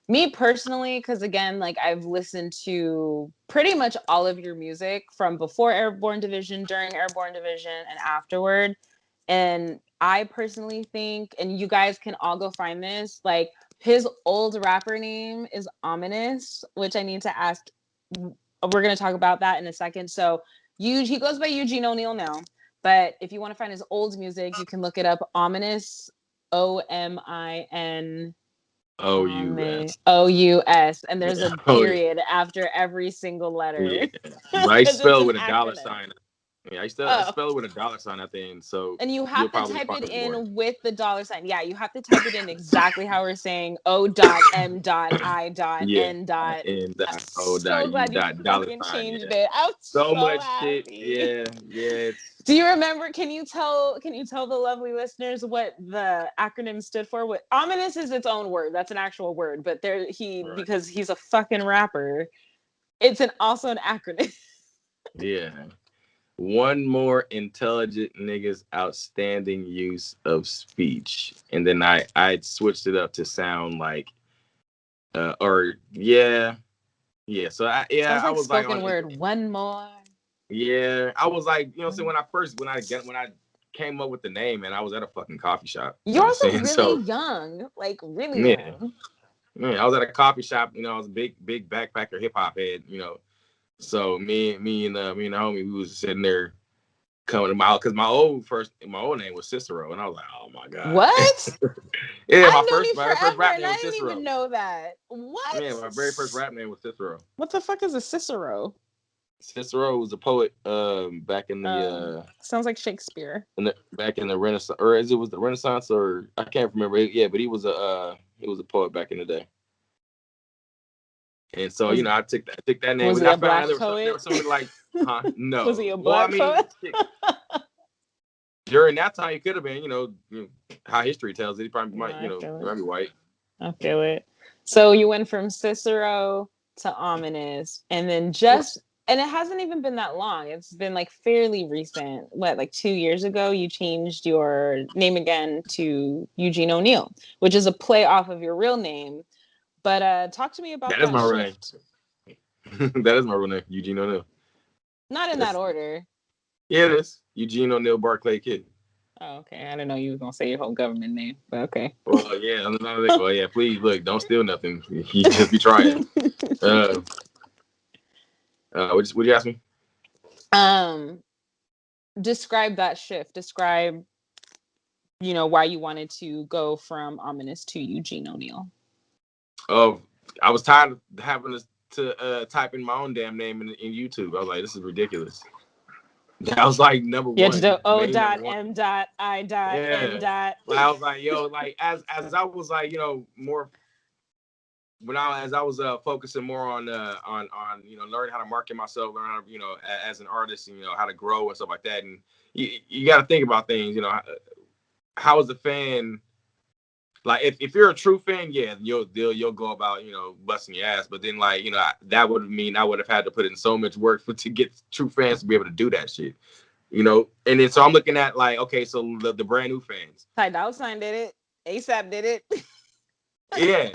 me personally, because again, like, I've listened to pretty much all of your music from before Airborne Division, during Airborne Division, and afterward. And I personally think, and you guys can all go find this, like, his old rapper name is Ominous, which I need to ask. We're going to talk about that in a second. So he goes by Eugene O'Neil now. But if you want to find his old music, you can look it up, Ominous OMIN. OUS. And there's a Oh, period after every single letter. Yeah. But I spell it with a acronym. dollar sign. Yeah, I spell it with a dollar sign at the end. So and you have to type it in with the dollar sign. Yeah, you have to type it in exactly how we're saying O.M.I.N.. And so glad you fucking changed it. I'm so much happy. shit. Yeah. Do you remember? Can you tell the lovely listeners what the acronym stood for? What ominous is its own word. That's an actual word. But because he's a fucking rapper, it's also an acronym. Yeah. One more intelligent nigga's outstanding use of speech. And then I switched it up to sound like So I was like spoken word. One more. Yeah, I was like, so when I came up with the name, and I was at a fucking coffee shop. You're also really young, like really young. Yeah, I was at a coffee shop. I was a big backpacker hip hop head. So me and the homie, we was sitting there coming to because my old name was Cicero, and I was like, oh my god, what? Yeah, my first rap name was Cicero. I didn't even know that. What? Yeah, my very first rap name was Cicero. What the fuck is a Cicero? Cicero was a poet back in the sounds like Shakespeare. Back in the Renaissance, or it was the Renaissance, or I can't remember. Yeah, but he was a poet back in the day. And so I took that name. Was he a black poet? There was something like, no. Was he a black poet? During that time, he could have been. How history tells it, he probably might be white. I feel it. So you went from Cicero to ominous, and then and it hasn't even been that long. It's been like fairly recent. What, like 2 years ago, you changed your name again to Eugene O'Neil, which is a play off of your real name. But talk to me about that. That is my real name. That is my real name, Eugene O'Neil. Not in that order. Yeah, it is. Eugene O'Neil Barclay Kid. Oh, okay. I didn't know you were gonna say your whole government name, but okay. Well, yeah. Well, yeah. Please, look, don't steal nothing. You just be trying. What you ask me? Describe that shift. Describe, why you wanted to go from ominous to Eugene O'Neil. Oh, I was tired of having to type in my own damn name in YouTube. I was like, this is ridiculous. That was like number one. You had to do O.M.I.N. Like, I was like, as I was like, more as I was focusing more on learning how to market myself, learn how to, as an artist, and how to grow and stuff like that. And you got to think about things, how is the fan? Like if you're a true fan, yeah, you'll go about busting your ass. But then that would mean I would have had to put in so much work to get true fans to be able to do that shit, And then so I'm looking at okay, so the brand new fans. Ty Dolla $ign did it. ASAP did it. Yeah.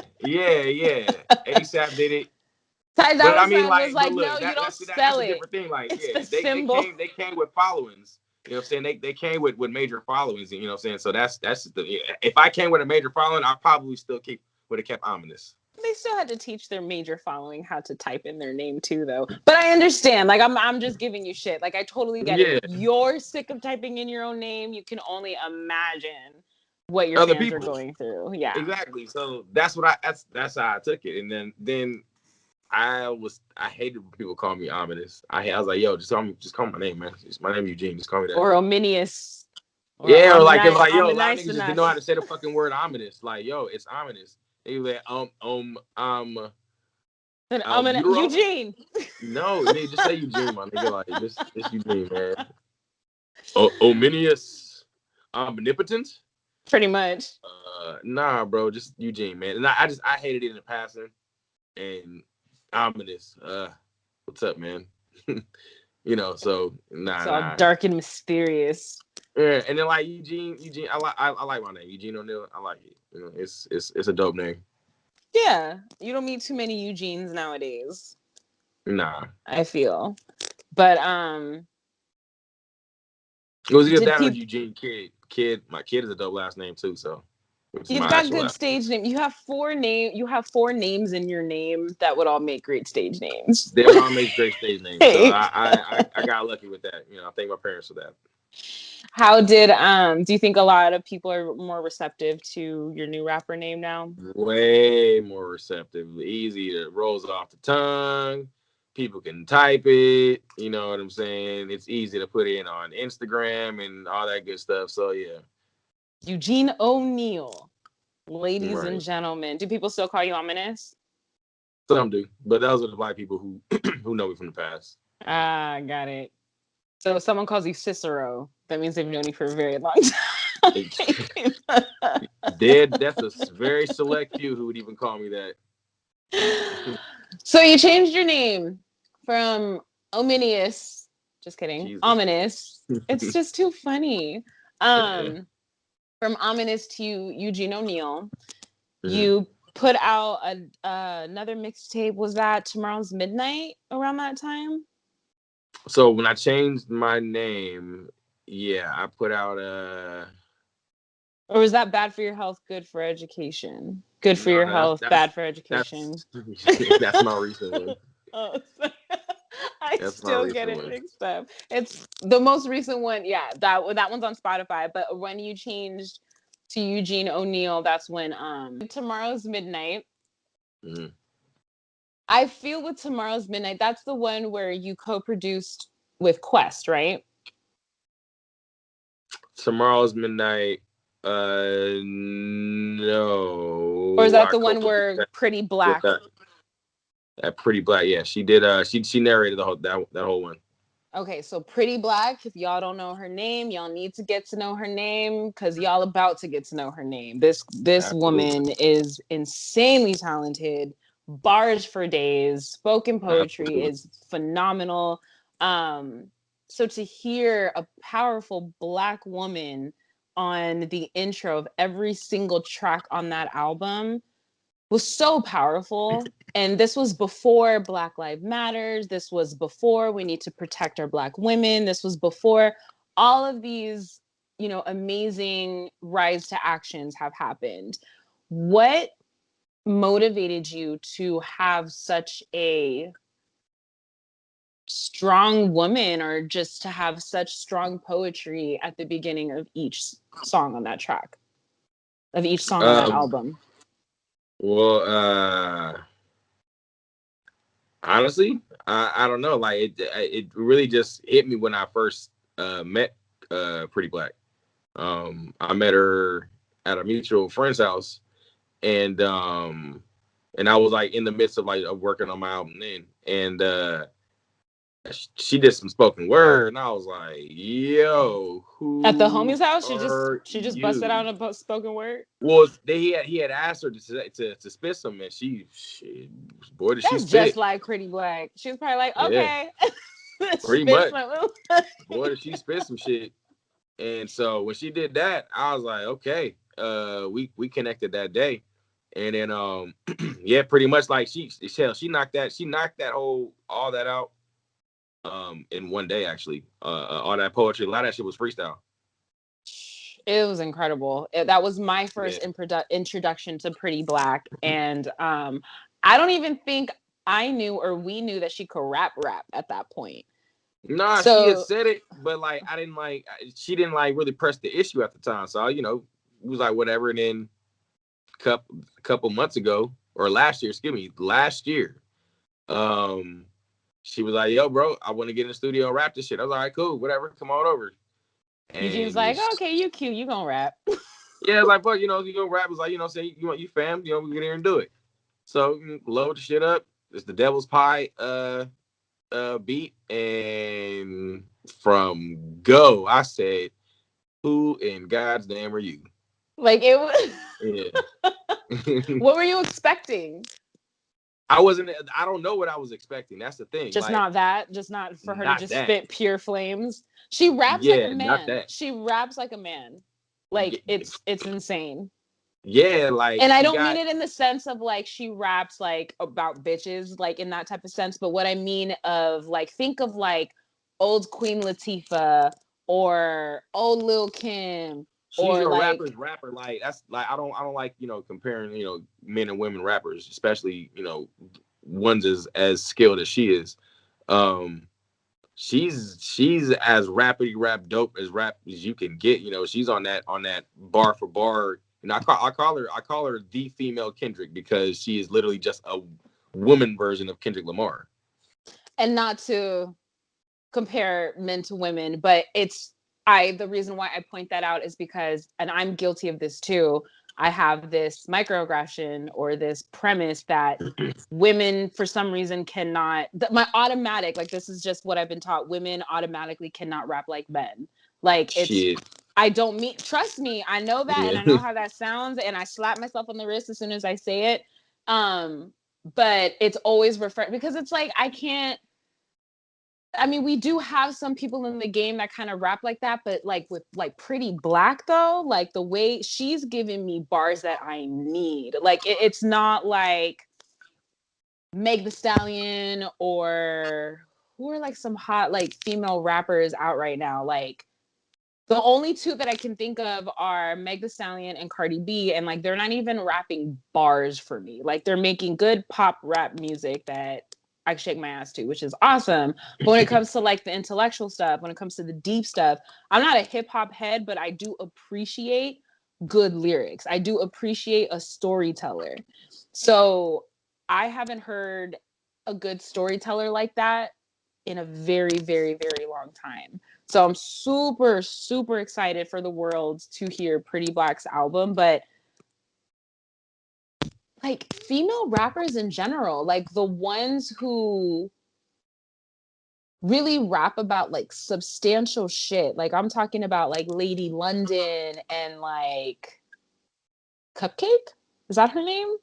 ASAP did it. Ty Dolla $ign was like, no, you don't spell it. That's a different thing. Like, they came with followings. You know what I'm saying? They came with major followings, you know what I'm saying? So that's if I came with a major following, I probably still would have kept ominous. They still had to teach their major following how to type in their name too, though. But I understand. Like I'm just giving you shit. Like I totally get it. You're sick of typing in your own name. You can only imagine what your fans are going through. Yeah, exactly. So that's how I took it. And then I hated when people call me ominous. I was like, yo, just call me my name, man. It's my name Eugene. Just call me that. Or ominious. Or a lot of niggas just didn't know how to say the fucking word ominous. Like, yo, it's ominous. They were like, Eugene. No, they just say Eugene, my nigga. Like, it's Eugene, man. Ominious, omnipotent. Pretty much. Nah, bro, just Eugene, man. And I hated it in passing. And ominous. What's up, man? So nah. It's all dark and mysterious. Yeah, and then like Eugene. I like my name, Eugene O'Neil. I like it. It's a dope name. Yeah, you don't meet too many Eugenes nowadays. Nah, I feel. But it was either that or Eugene Kid. My kid is a dope last name too. So you've got good stage name. You have four names in your name that would all make great stage names. They all make great stage names. So I got lucky with that. I thank my parents for that. How did do you think a lot of people are more receptive to your new rapper name now? Way more receptive. Easy. It rolls off the tongue. People can type it. You know what I'm saying? It's easy to put in on Instagram and all that good stuff. So yeah. Eugene O'Neil. Ladies and Right. gentlemen. Do people still call you Ominous? Some do, but those are the black people who who know me from the past. Ah, got it. So if someone calls you Cicero, that means they've known you for a very long time. That's a very select few who would even call me that. So you changed your name from Ominious, just kidding, Jesus. Ominous. It's just too funny. Yeah. From Ominous to Eugene O'Neil. Mm-hmm. You put out another mixtape. Was that Tomorrow's Midnight around that time? So when I changed my name, yeah, I put out Or was that Bad for Your Health, Good for Education? Good for your health, bad for education. That's my recent one. Oh, sorry. I That's still get it mixed up. It's the most recent one. Yeah, that one's on Spotify. But when you changed to Eugene O'Neil, that's when Tomorrow's Midnight. Mm-hmm. I feel with Tomorrow's Midnight, that's the one where you co-produced with Quest, right? Tomorrow's Midnight. No. Or is that the one where Pretty Black? That Pretty Black, yeah. She did. She narrated the whole that whole one. Okay, so Pretty Black. If y'all don't know her name, y'all need to get to know her name because y'all about to get to know her name. This woman is insanely talented. Bars for days. Spoken poetry is phenomenal. So to hear a powerful Black woman on the intro of every single track on that album was so powerful. And this was before Black Lives Matters. This was before we need to protect our Black women. This was before all of these, amazing rise to actions have happened. What motivated you to have such a strong woman, or just to have such strong poetry at the beginning of each song on that track, of each song on that album? Well, honestly, I don't know. Like it really just hit me when I first met Pretty Black. I met her at a mutual friend's house, and I was like in the midst of working on my album then, and she did some spoken word, and I was like, "Yo, who at the homie's house? She just you? busted out a spoken word." Well, he had asked her to spit some, and she boy, did she spit just it. like Pretty Black. She was probably like, okay, yeah. Pretty much. Boy, did she spit some shit. And so when she did that, I was like, okay, we connected that day, and then yeah, pretty much like she knocked that all that out in one day, actually. All that poetry, a lot of that shit was freestyle. It was incredible. That was my first introduction to Pretty Black, and I don't even think I knew or we knew that she could rap at that point. Nah, she had said it, but she didn't really press the issue at the time. So it was like whatever. And then a couple months ago, or last year, she was like, "Yo, bro, I want to get in the studio and rap this shit." I was like, "All right, cool, whatever, come on over." And Eugene's like, "Okay, you cute, you gonna rap." Yeah, it's like, fuck, you gonna rap. It's like, say you fam, we get here and do it. So load the shit up. It's the Devil's Pie beat, and from go, I said, "Who in God's name are you?" Like it was. Yeah. What were you expecting? I don't know what I was expecting. That's the thing. Just not for her to just spit pure flames. She raps like a man. Not that. She raps like a man. Like it's insane. Yeah, like, and I don't mean it in the sense of like she raps like about bitches, like in that type of sense, but what I mean of like, think of like old Queen Latifah or old Lil Kim. She's a rapper's rapper. Like that's like I don't like comparing men and women rappers, especially ones as skilled as she is. she's as rapidly rap dope as you can get. You know, she's on that bar for bar. And I call her the female Kendrick because she is literally just a woman version of Kendrick Lamar. And not to compare men to women, but the reason why I point that out is because, and I'm guilty of this too, I have this microaggression or this premise that women for some reason cannot, my automatic, like this is just what I've been taught, women automatically cannot rap like men. Like I don't mean, trust me, I know that, and I know how that sounds, and I slap myself on the wrist as soon as I say it. But it's always because it's like, we do have some people in the game that kind of rap like that, but like with like Pretty Black though, like the way she's giving me bars that I need, like it's not like Meg the Stallion or who are like some hot like female rappers out right now. Like the only two that I can think of are Meg the Stallion and Cardi B, and like they're not even rapping bars for me. Like they're making good pop rap music that I shake my ass to, which is awesome. But when it comes to like the intellectual stuff, when it comes to the deep stuff, I'm not a hip hop head, but I do appreciate good lyrics. I do appreciate a storyteller. So I haven't heard a good storyteller like that in a very, very, very long time. So I'm super, super excited for the world to hear Pretty Black's album. But like female rappers in general, like the ones who really rap about like substantial shit. Like I'm talking about like Lady London and like Cupcake. Is that her name?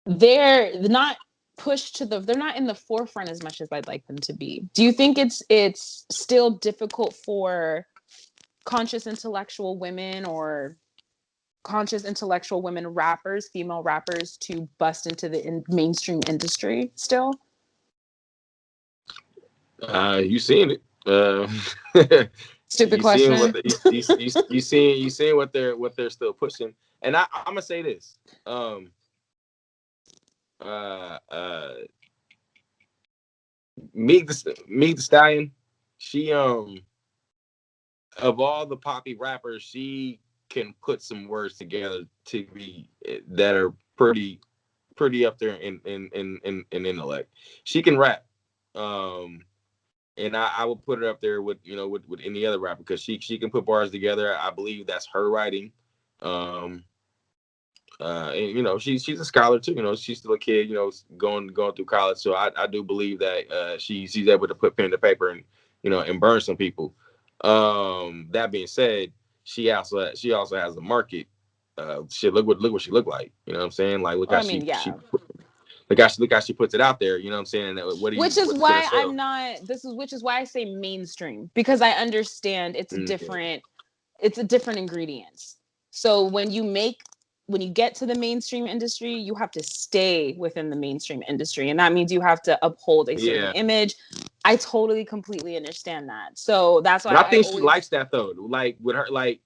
They're not they're not in the forefront as much as I'd like them to be. Do you think it's still difficult for conscious intellectual women or conscious intellectual women rappers, female rappers, to bust into the mainstream industry still? You seen it. Stupid question. You seeing what they're still pushing. And I'm gonna say this. Meek the Stallion, she of all the poppy rappers, she can put some words together to be that are pretty up there in intellect. She can rap. And I would put her up there with with any other rapper because she can put bars together. I believe that's her writing. And she's a scholar too. She's still a kid. Going through college. So I do believe that she's able to put pen to paper and burn some people. That being said, she also has a market. Look what she looked like. You know what I'm saying? Like look how she look how she puts it out there. You know what I'm saying? Which is why I say mainstream, because I understand it's different. It's a different ingredients. So when you get to the mainstream industry, you have to stay within the mainstream industry. And that means you have to uphold a certain image. I totally, completely understand that. So that's why I think she likes that though. Like with her, like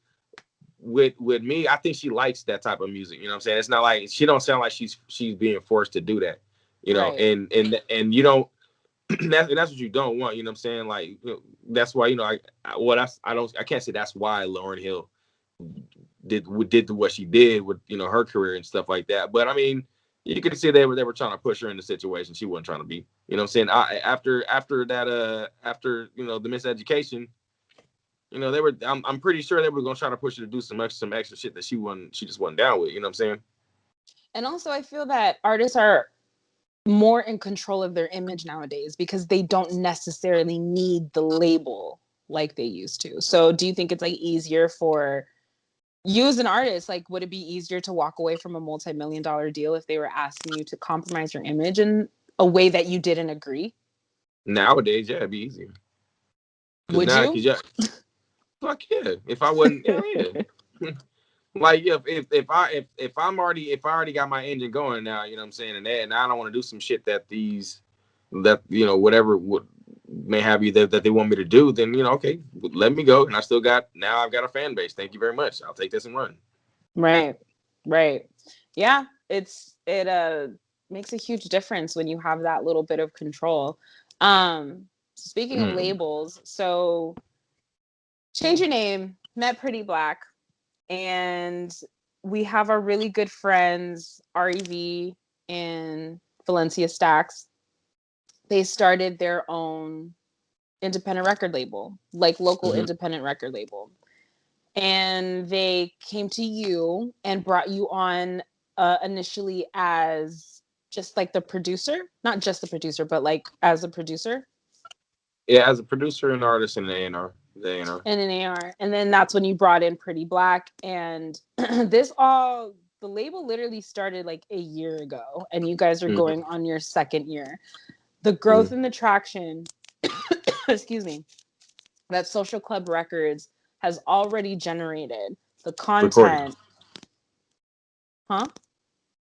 with me, I think she likes that type of music. You know what I'm saying? It's not like she don't sound like she's being forced to do that. Right. And you don't that's what you don't want. You know what I'm saying? Like that's why I can't say that's why Lauryn Hill did what she did with her career and stuff like that. But I mean, you could see they were trying to push her in the situation she wasn't trying to be. You know what I'm saying? After the miseducation, I'm pretty sure they were gonna try to push her to do some extra shit that she just wasn't down with. You know what I'm saying? And also, I feel that artists are more in control of their image nowadays because they don't necessarily need the label like they used to. So do you think it's like easier for you as an artist? Like, would it be easier to walk away from a multi-million-dollar deal if they were asking you to compromise your image in a way that you didn't agree? Nowadays, yeah, it'd be easier. Would you? Fuck yeah. If I wasn't, yeah. Like if I already got my engine going now, you know what I'm saying, and I don't want to do some shit that whatever may have you that they want me to do, then okay, let me go. And I've got a fan base. Thank you very much. I'll take this and run. Right. Yeah, it makes a huge difference when you have that little bit of control. Speaking of labels, so Change Your Name, met Pretty Black, and we have our really good friends, REV and Valencia Stacks. They started their own independent record label, like local independent record label. And they came to you and brought you on initially as just like the producer, not just the producer, but like as a producer. Yeah, as a producer and artist and an A&R. And an AR. And then that's when you brought in Pretty Black. And the label literally started like a year ago. And you guys are going on your second year. The growth and the traction, excuse me, that Social Club Records has already generated. The content. Huh?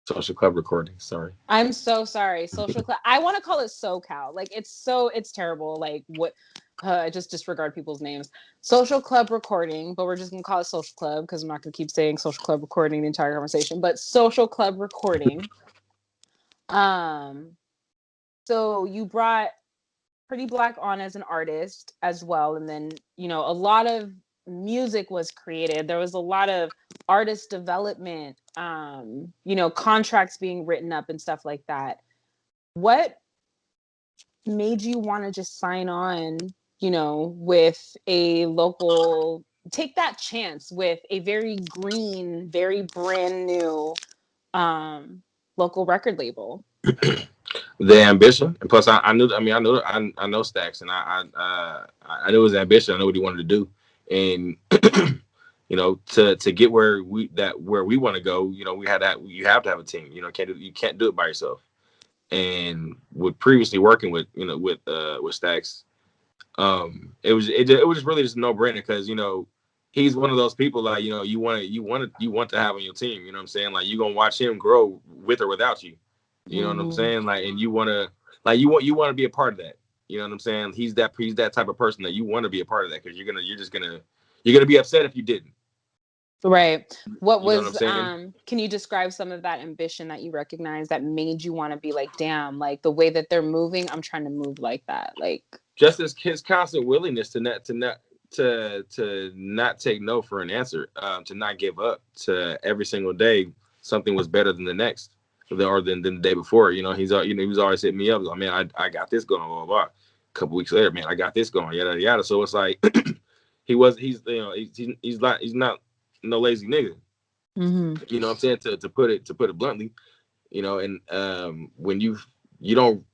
Social Club Recording, sorry. I'm so sorry. Social Club. I want to call it SoCal. Like it's terrible. Like what? I just disregard people's names. Social Club Recording, but we're just gonna call it Social Club because I'm not gonna keep saying Social Club Recording the entire conversation. But Social Club Recording. So you brought Pretty Black on as an artist as well, and then a lot of music was created. There was a lot of artist development, contracts being written up and stuff like that. What made you want to just sign on, with a local, take that chance with a very green, very brand new local record label? The ambition, and plus I know Stacks, and I knew his ambition. I know what he wanted to do, and to get where we want to go, you have to have a team. You can't do it by yourself. And with previously working with Stacks, it was just really just a no-brainer because he's one of those people like you want to have on your team. You know what I'm saying? Like you're gonna watch him grow with or without you. You know what I'm saying? Like, and you want to be a part of that. You know what I'm saying? He's that type of person that you want to be a part of that because you're gonna be upset if you didn't. Right. What can you describe some of that ambition that you recognize that made you want to be like, damn, like the way that they're moving, I'm trying to move like that. Like just his constant willingness to not take no for an answer, to not give up, to every single day something was better than the next or than the day before. He was always hitting me up like, man, I got this going, blah, blah, blah. A couple weeks later, man, I got this going, yada yada. So it's like he's not no lazy nigga. You know what I'm saying? To put it bluntly, and when you don't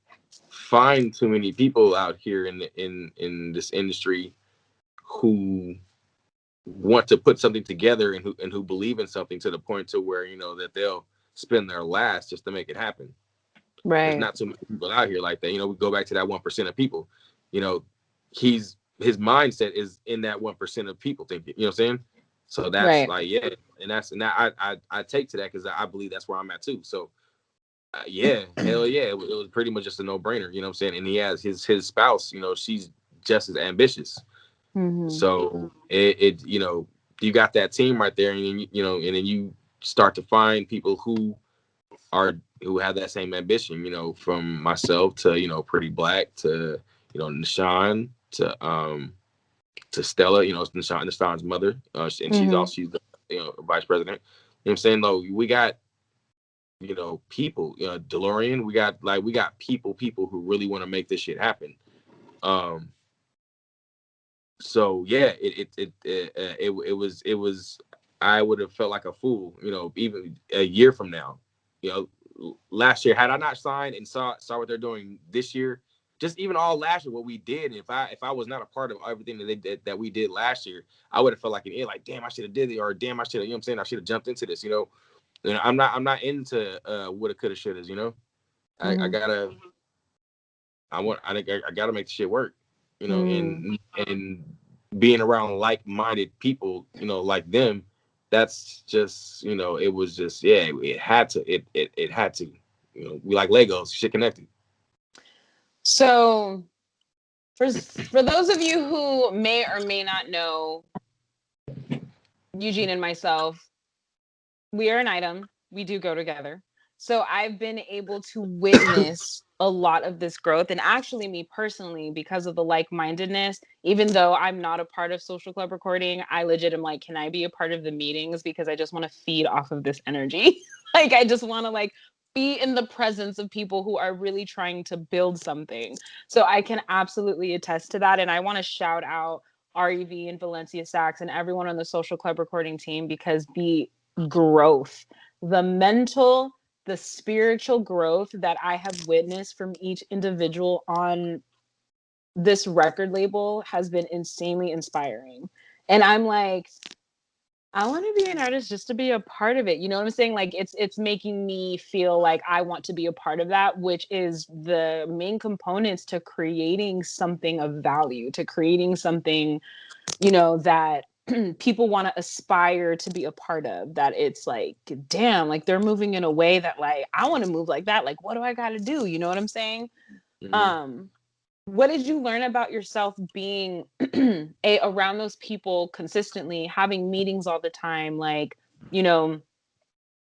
find too many people out here in this industry who want to put something together and who believe in something to the point to where that they'll spend their last just to make it happen. Right. There's not too many people out here like that. We go back to that 1% of people. His mindset is in that 1% of people thinking. You know what I'm saying? So that's right. Like, yeah, and I take to that because I believe that's where I'm at too. So yeah, hell yeah, it was pretty much just a no-brainer. You know what I'm saying? And he has his spouse. She's just as ambitious. So it you got that team right there, and and then you start to find people who have that same ambition. From myself to Pretty Black to Nishan to Stella. Nishan's mother, and she's the vice president. You know what I'm saying? Though we got people, DeLorean. We got people who really want to make this shit happen. So yeah, it was. I would have felt like a fool, even a year from now. Last year, had I not signed and saw what they're doing this year, just even all last year, what we did, if I was not a part of everything that we did last year, I would have felt like an idiot, like damn, I should have did it, or damn, I should have, what I'm saying, I should have jumped into this, And I'm not into woulda, coulda, shouldas, I gotta make the shit work, and being around like-minded people, like them, that's just, it was just, yeah, it had to, we like Legos, shit connected. So for those of you who may or may not know Eugene and myself, we are an item. We do go together. So I've been able to witness a lot of this growth. And actually, me personally, because of the like-mindedness, even though I'm not a part of Social Club Recording, I legit am like, can I be a part of the meetings? Because I just want to feed off of this energy. Like, I just want to like be in the presence of people who are really trying to build something. So I can absolutely attest to that. And I want to shout out REV and Valencia Sachs and everyone on the Social Club Recording team, because the growth, the mental, the spiritual growth that I have witnessed from each individual on this record label has been insanely inspiring. And I'm like, I want to be an artist just to be a part of it. You know what I'm saying? Like, it's making me feel like I want to be a part of that, which is the main components to creating something of value, to creating something, you know, that people want to aspire to be a part of. That it's like, damn, like they're moving in a way that like I want to move like that. Like, what do I got to do? You know what I'm saying? Mm-hmm. What did you learn about yourself being around those people consistently, having meetings all the time, like, you know,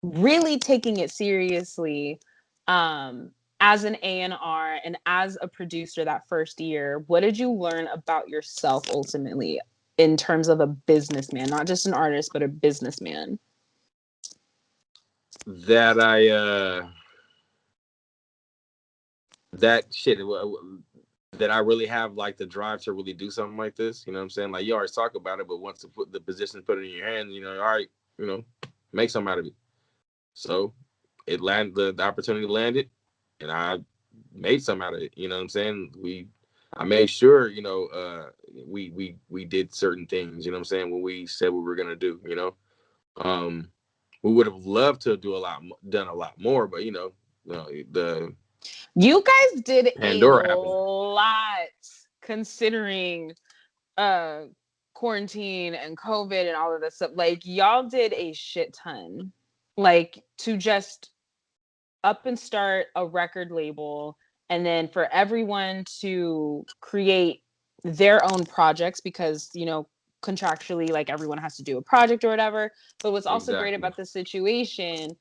really taking it seriously, as an A&R and as a producer that first year? What did you learn about yourself ultimately in terms of a businessman, not just an artist, but a businessman? That I really have like the drive to really do something like this. You know what I'm saying? Like, you always talk about it, but once to put the position, put it in your hands, you know, all right, you know, make something out of it. So it landed, the opportunity landed, and I made something out of it. You know what I'm saying? I made sure, you know, we did certain things, you know what I'm saying, when we said we were gonna do, you know. We would have loved to do done a lot more, but you know, the You guys did a Pandora happened. lot considering quarantine and COVID and all of this stuff. Like, y'all did a shit ton. Like, to just up and start a record label, and then for everyone to create their own projects, because, you know, contractually, like, everyone has to do a project or whatever. But what's also great Exactly. about the situation,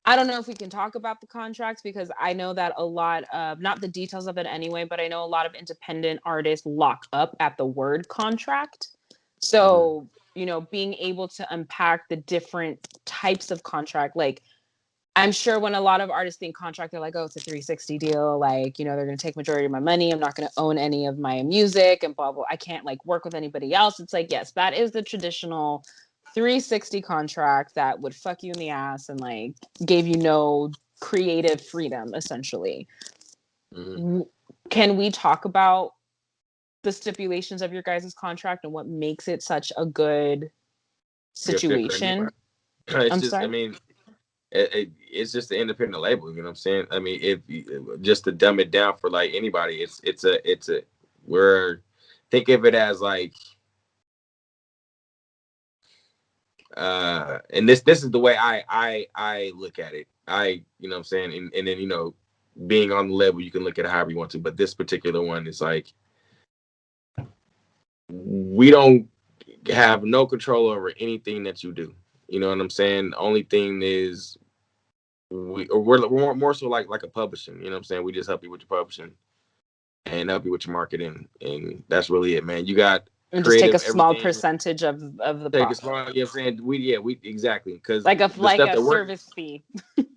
I don't know if we can talk about the contracts, because I know that a lot of, not the details of it anyway, but I know a lot of independent artists lock up at the word contract. So, you know, being able to unpack the different types of contract, like, I'm sure when a lot of artists think contract, they're like, oh, it's a 360 deal. Like, you know, they're going to take majority of my money. I'm not going to own any of my music and blah, blah. I can't like work with anybody else. It's like, yes, that is the traditional 360 contract that would fuck you in the ass and like gave you no creative freedom, essentially. Mm-hmm. Can we talk about the stipulations of your guys' contract and what makes it such a good situation? It's I'm just, I sorry. mean, it's just an independent label. You know what I'm saying? I mean, if just to dumb it down for like anybody, we're, think of it as like, and this is the way I look at it. You know what I'm saying? And then, you know, being on the level, you can look at it however you want to, but this particular one is like, we don't have no control over anything that you do. You know what I'm saying? The only thing is we're more so like a publishing. You know what I'm saying? We just help you with your publishing and help you with your marketing, and that's really it, man. You got And just take a creative, small everything. percentage of the Take a profit, small. You know what I'm saying? We exactly, because like the stuff a that we're service fee.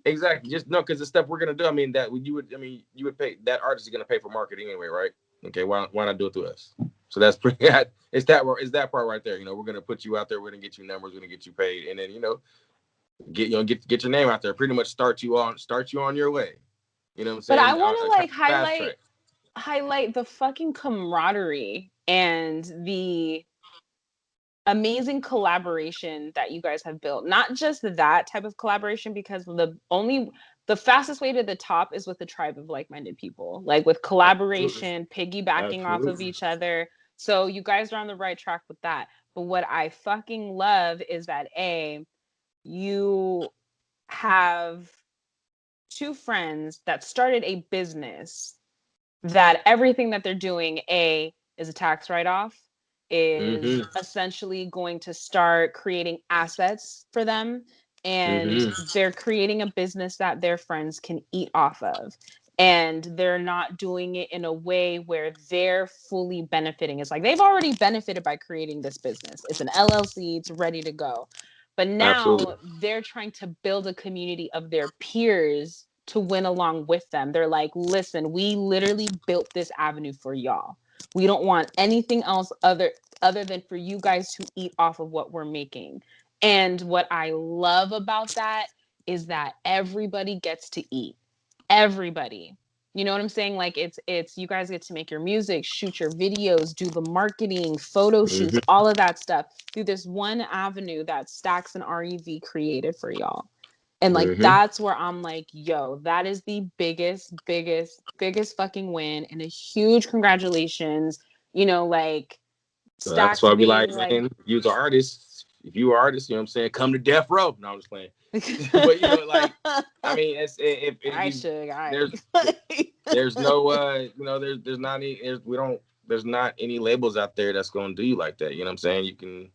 exactly, just no, because the stuff we're gonna do. I mean, you would pay, that artist is gonna pay for marketing anyway, right? Okay, why not do it through us? So that's pretty. It's that part right there. You know, we're gonna put you out there. We're gonna get you numbers. We're gonna get you paid, and then, you know, get your name out there. Pretty much start you on your way. You know what I'm But I saying? want to Kind like of fast track. highlight the fucking camaraderie and the amazing collaboration that you guys have built. Not just that type of collaboration, because the fastest way to the top is with a tribe of like-minded people, like with Absolutely. collaboration, piggybacking off of Absolutely. each other. So you guys are on the right track with that. But what I fucking love is that you have two friends that started a business that everything that they're doing, is a tax write-off, is Mm-hmm. essentially going to start creating assets for them, and Mm-hmm. they're creating a business that their friends can eat off of. And they're not doing it in a way where they're fully benefiting. It's like they've already benefited by creating this business. It's an LLC, it's ready to go. But Absolutely. now they're trying to build a community of their peers to win along with them. They're like, listen, we literally built this avenue for y'all. We don't want anything else other than for you guys to eat off of what we're making. And what I love about that is that everybody gets to eat. Everybody. You know what I'm saying? Like it's you guys get to make your music, shoot your videos, do the marketing, photo shoots, Mm-hmm. all of that stuff through this one avenue that Stacks and REV created for y'all. And like Mm-hmm. that's where I'm like, yo, that is the biggest fucking win, and a huge congratulations. You know, like So that's Stacks why we being like, like man, you're an artist. If you are artist, you know what I'm saying? Come to Death Row. No, I'm just playing. But you know, like, I mean, it's if I you should, I there's there's no you know, there's not any there's not any labels out there that's gonna do you like that. You know what I'm saying? You can,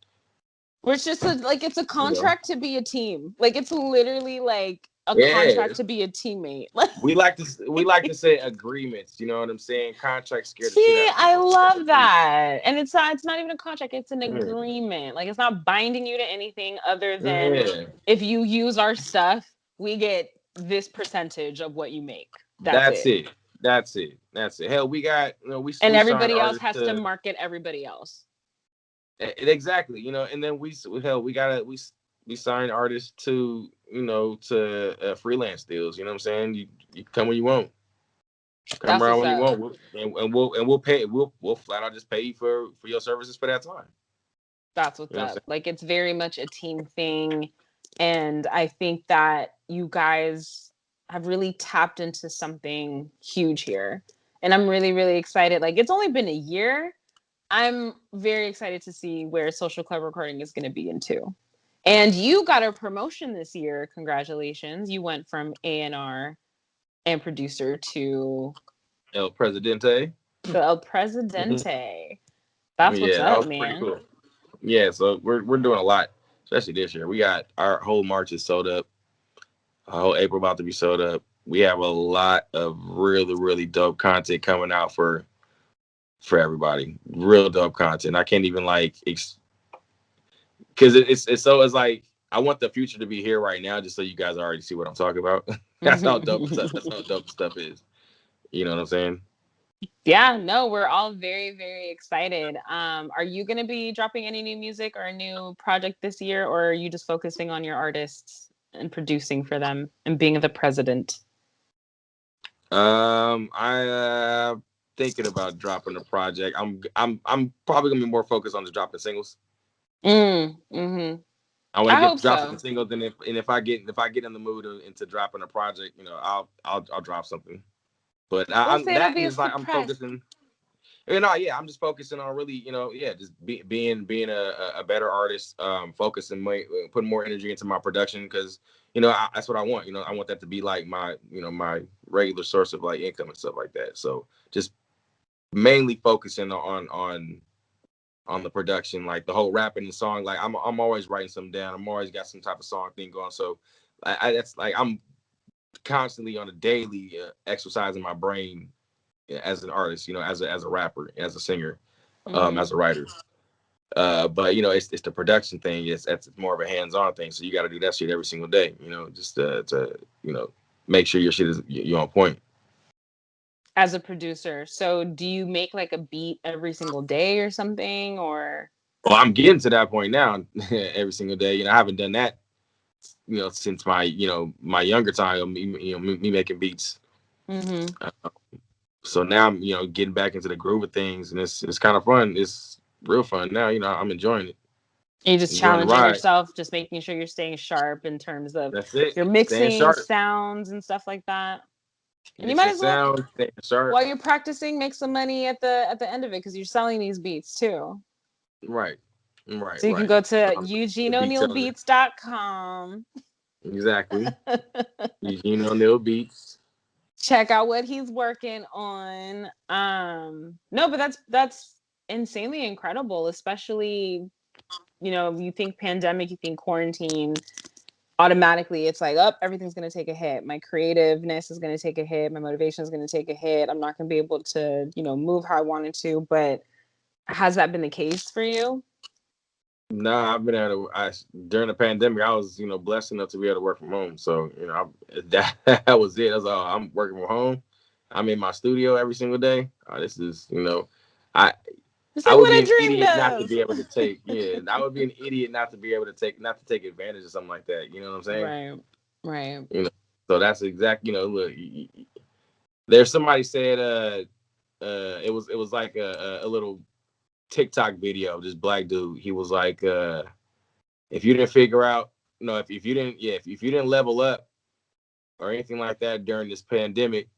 where it's just it's a you know, contract to be a team. Like it's literally like a yeah. contract to be a teammate. We like to say agreements. You know what I'm saying? Contracts scare the shit See, out of I people. love that. And it's not even a contract, it's an Mm. agreement. Like it's not binding you to anything other than Yeah, if you use our stuff, we get this percentage of what you make. That's that's it. it. That's it. Hell, we got, you know, And we signed everybody else artists has to to market everybody else. exactly, you know, and then hell we signed artists to, you know, to freelance deals. You know what I'm saying? You come when you want. Come That's around what's when you up. want, we'll pay. We'll flat out just pay you for your services for that time. That's You what's know what I'm up. saying? Like it's very much a team thing. And I think that you guys have really tapped into something huge here. And I'm really, really excited. Like it's only been a year. I'm very excited to see where Social Club Recording is going to be into. And you got a promotion this year. Congratulations. You went from A&R and producer to El Presidente. the El Presidente. That's what's Yeah, that up, was pretty man. cool. Yeah, so we're doing a lot, especially this year. We got our whole March is sold up. Our whole April about to be sold up. We have a lot of really, really dope content coming out for everybody. Real dope content. I can't even like because it's like I want the future to be here right now, just so you guys already see what I'm talking about. That's how dope stuff is. You know what I'm saying? Yeah, no, we're all very, very excited. Are you going to be dropping any new music or a new project this year, or are you just focusing on your artists and producing for them and being the president? I thinking about dropping a project. I'm probably gonna be more focused on just dropping singles. Mm-hmm. I want to I get hope dropping some so. singles, and if I get in the mood into dropping a project, you know, I'll drop something. But We'll I'm say it'll that be a is like I'm surprise. focusing. You know, yeah, I'm just focusing on really, you know, yeah, just being a better artist, focusing putting more energy into my production because you know that's what I want. You know, I want that to be like my, you know, my regular source of like income and stuff like that. So just mainly focusing on the production, like the whole rapping and song. Like I'm always writing something down. I'm always got some type of song thing going. So that's like I'm constantly on a daily exercising my brain as an artist, you know, as a rapper, as a singer, Mm-hmm. as a writer. But you know, it's the production thing. That's more of a hands-on thing. So you got to do that shit every single day. You know, just to you know make sure your shit is you're on point. As a producer, so do you make like a beat every single day or something, or? Well, I'm getting to that point now every single day. You know, I haven't done that, you know, since my, you know, my younger time. Me making beats. Mm-hmm. So now I'm, you know, getting back into the groove of things, and it's kind of fun. It's real fun now. You know, I'm enjoying it, You just enjoying the challenging ride. yourself, just making sure you're staying sharp in terms of That's it. your Staying mixing, sharp, sounds, and stuff like that. And you might mixing as well, sound, staying sharp. while you're practicing, make some money at the end of it because you're selling these beats too. Right, right, So you can right. go to The beat teller. eugeneoneilbeats.com. Exactly. Eugene O'Neil beats. Check out what he's working on. No, but that's insanely incredible, especially, you know, you think pandemic, you think quarantine, automatically it's like, oh, everything's going to take a hit. My creativeness is going to take a hit. My motivation is going to take a hit. I'm not going to be able to, move how I wanted to. But has that been the case for you? Nah, I've been able to. During the pandemic, I was, blessed enough to be able to work from home. So, that was it. That's all. I'm working from home. I'm in my studio every single day. This is, I It's I like would what be I an dreamed idiot not to of. be able to take. Yeah, I would be an idiot not to be able to take advantage of something like that. You know what I'm saying? Right. So that's exact. Look, there's somebody said, it was like a little TikTok video of this black dude. He was like, if you didn't figure out, if you didn't, if you didn't level up or anything like that during this pandemic,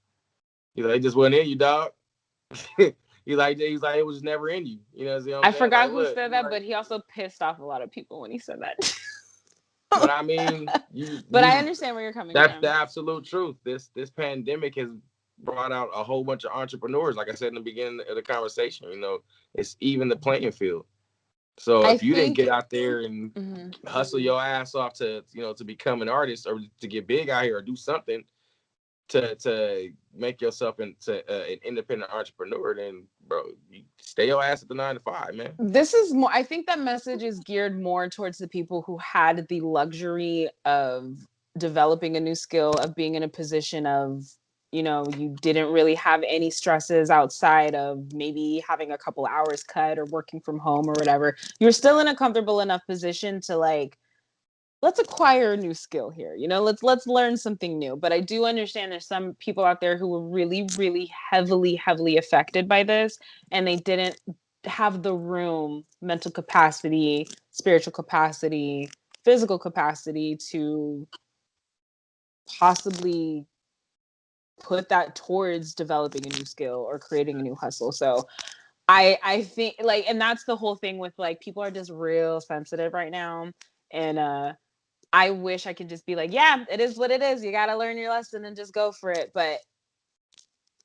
he's like, it just wasn't in you, dog. he's like, it was never in you. You know what I'm I saying? forgot Like, who look, said that, but he also pissed off a lot of people when he said that. but I mean, But I understand where you're coming that's from. the absolute truth. This pandemic has brought out a whole bunch of entrepreneurs. Like I said in the beginning of the conversation, it's even the playing field. So if you didn't get out there and hustle your ass off to to become an artist or to get big out here or do something to make yourself into an independent entrepreneur, then bro, you stay your ass at the 9 to 5, man. This is more, I think that message is geared more towards the people who had the luxury of developing a new skill, of being in a position of, you didn't really have any stresses outside of maybe having a couple hours cut or working from home or whatever. You're still in a comfortable enough position to like, let's acquire a new skill here. Let's learn something new. But I do understand there's some people out there who were really, really heavily affected by this, and they didn't have the room, mental capacity, spiritual capacity, physical capacity to possibly put that towards developing a new skill or creating a new hustle. So I think like, and that's the whole thing with like, people are just real sensitive right now. And I wish I could just be like, yeah, it is what it is. You got to learn your lesson and just go for it. But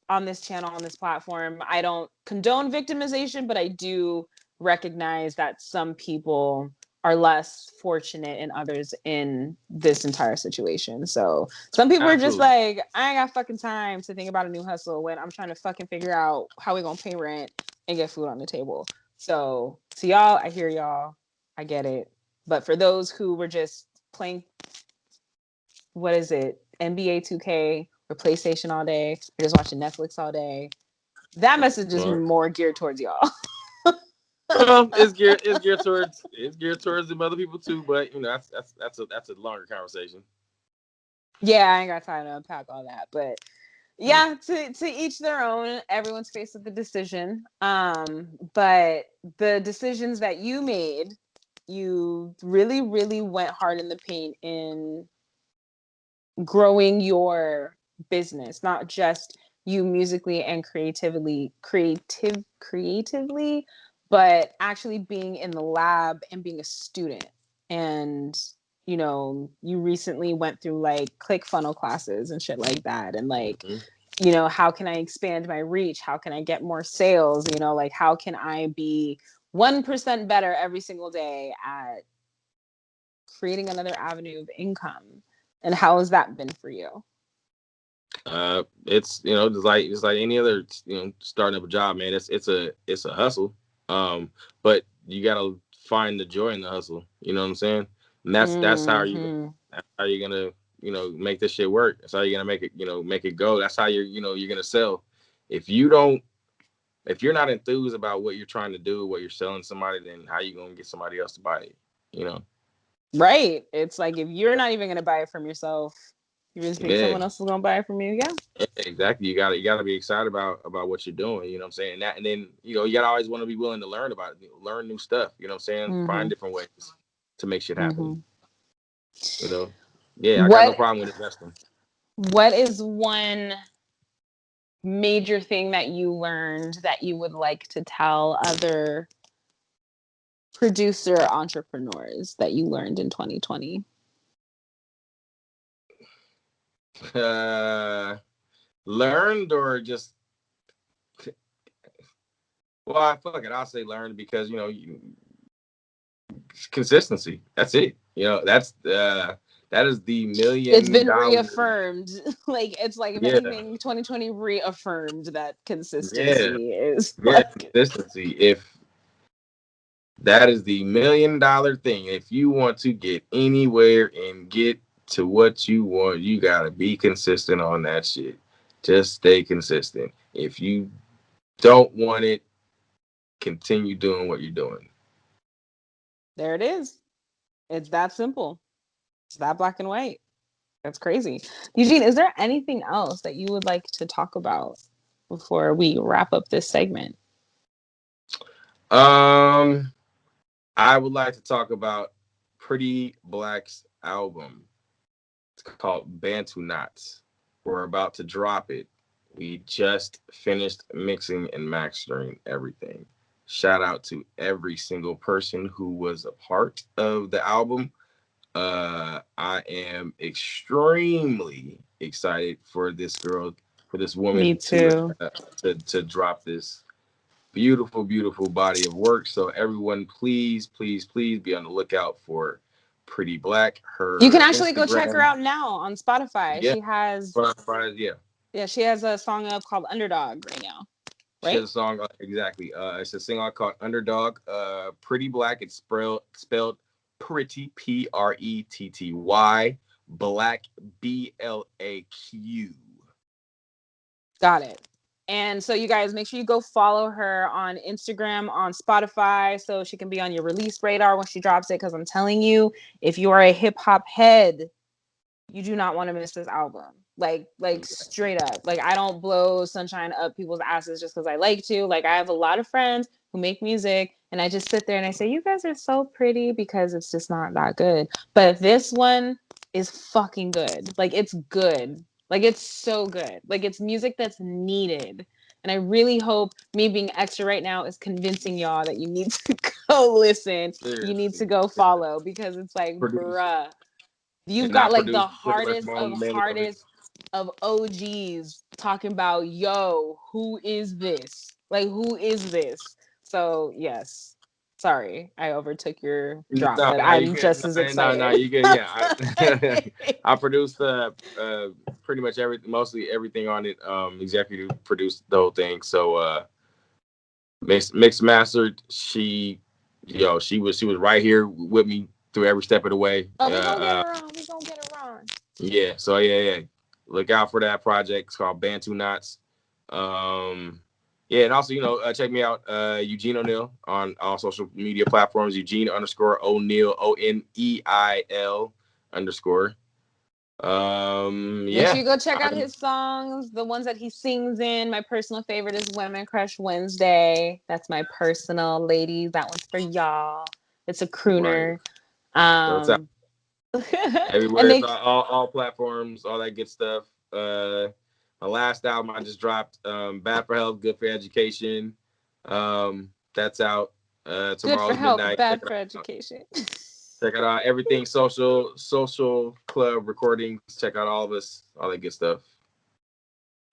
on this channel, on this platform, I don't condone victimization, but I do recognize that some people are less fortunate than others in this entire situation. So some people are just like, I ain't got fucking time to think about a new hustle when I'm trying to fucking figure out how we gonna pay rent and get food on the table. So to y'all, I hear y'all, I get it. But for those who were just playing, what is it, NBA 2K or PlayStation all day, or just watching Netflix all day, that message is more geared towards y'all. Well, it's geared towards the other people too, but that's a longer conversation. Yeah, I ain't got time to unpack all that, but yeah, to each their own. Everyone's faced with the decision. But the decisions that you made, you really, really went hard in the paint in growing your business, not just you musically and creatively, but actually being in the lab and being a student. And you recently went through like ClickFunnels classes and shit like that, and like how can I expand my reach, how can I get more sales, like how can I be 1% better every single day at creating another avenue of income. And how has that been for you? It's just like any other starting up a job, man. It's a hustle, but you gotta find the joy in the hustle. You know what I'm saying? And that's how you're gonna make this shit work. That's how you're gonna make it go. That's how you're gonna sell. If you're not enthused about what you're trying to do, what you're selling somebody, then how you gonna get somebody else to buy it? Right. It's like, if you're not even gonna buy it from yourself, you just think someone else is gonna buy it from you. Yeah, exactly. You gotta be excited about what you're doing. You know what I'm saying? And then you gotta always want to be willing to learn about it, learn new stuff. You know what I'm saying? Find different ways to make shit happen. Yeah, I got no problem with investing. What is one major thing that you learned that you would like to tell other producer entrepreneurs that you learned in 2020? Learned or just fuck it. I'll say learned because consistency. That's it. That's That is the $1 million. It's been reaffirmed. Like, it's like, if Yeah. anything, 2020 reaffirmed that consistency is consistency. If that is the $1 million thing, if you want to get anywhere and get to what you want, you gotta be consistent on that shit. Just stay consistent. If you don't want it, continue doing what you're doing. There it is. It's that simple. It's that black and white. That's crazy. Eugene, is there anything else that you would like to talk about before we wrap up this segment? I would like to talk about Pretty Black's album. It's called Bantu Knots. We're about to drop it. We just finished mixing and mastering everything. Shout out to every single person who was a part of the album. I am extremely excited for this girl, for this woman. Me too. To drop this beautiful, beautiful body of work. So everyone, please, please, please be on the lookout for Pretty Black. You can actually go check her out now on Spotify. Yeah. She has Spotify, yeah, she has a song up called Underdog right now. Right? She has a song, exactly. It's a single called Underdog. Pretty Black. It's spelled pretty, Pretty, Black, BLAQ. Got it. And so you guys, make sure you go follow her on Instagram, on Spotify, so she can be on your release radar when she drops it. Because I'm telling you, if you are a hip hop head, you do not want to miss this album. Like straight up. Like, I don't blow sunshine up people's asses just because I like to. Like, I have a lot of friends who make music, and I just sit there and I say, you guys are so pretty, because it's just not that good. But this one is fucking good. Like, it's good. Like, it's so good. Like, it's music that's needed. And I really hope me being extra right now is convincing y'all that you need to go listen. Seriously. You need to go follow, because it's like, bruh, you've got like the hardest of OGs talking about, yo, who is this? Like, who is this? So, yes. Sorry, I overtook your drop, but I'm just as excited. No, you good. Yeah, I produced pretty much mostly everything on it. Executive produced the whole thing. So mixed mastered. She was right here with me through every step of the way. Oh, we gonna get her on. We gonna get her on. Yeah. So yeah. Look out for that project. It's called Bantu Knots. Yeah, and also, check me out, Eugene O'Neil, on all social media platforms. Eugene _O'Neil, ONEIL _. Make sure you go check out his songs, the ones that he sings in. My personal favorite is Women Crush Wednesday. That's my personal, ladies. That one's for y'all. It's a crooner. Right. So everywhere, all platforms, all that good stuff. My last album I just dropped, Bad for Health, Good for Education. That's out tomorrow. Good for health, midnight. bad for education. Check it out. Everything social club recordings. Check out all of us, all that good stuff.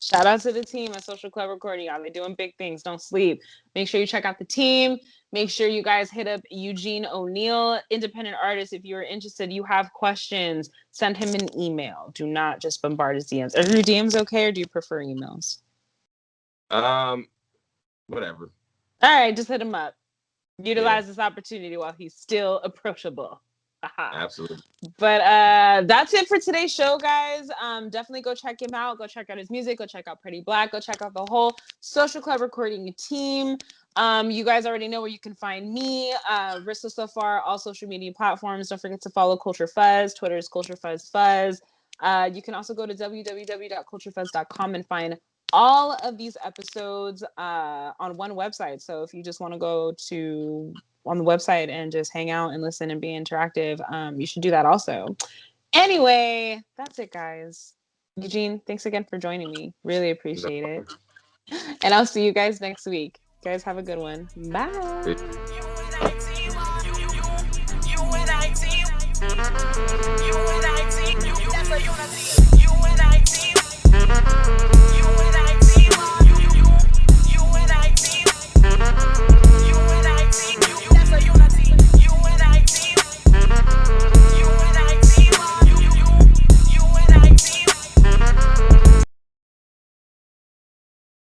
Shout out to the team at Social Club Recording. Y'all, they're doing big things. Don't sleep. Make sure you check out the team. Make sure you guys hit up Eugene O'Neil, independent artist. If you're interested, you have questions, send him an email. Do not just bombard his DMs. Are your DMs okay, or do you prefer emails? Whatever. All right, just hit him up. Utilize this opportunity while he's still approachable. Aha. Absolutely. But that's it for today's show, guys. Definitely go check him out. Go check out his music. Go check out Pretty Black. Go check out the whole Social Club Recording team. You guys already know where you can find me, Rissa SoFar, all social media platforms. Don't forget to follow culturefuzz. Twitter is culturefuzz. You can also go to www.culturefuzz.com and find all of these episodes on one website. So if you just want to go on the website and just hang out and listen and be interactive, you should do that also. Anyway, that's it, guys. Eugene, thanks again for joining me. Really appreciate it. And I'll see you guys next week. You guys have a good one. Bye. You and I team.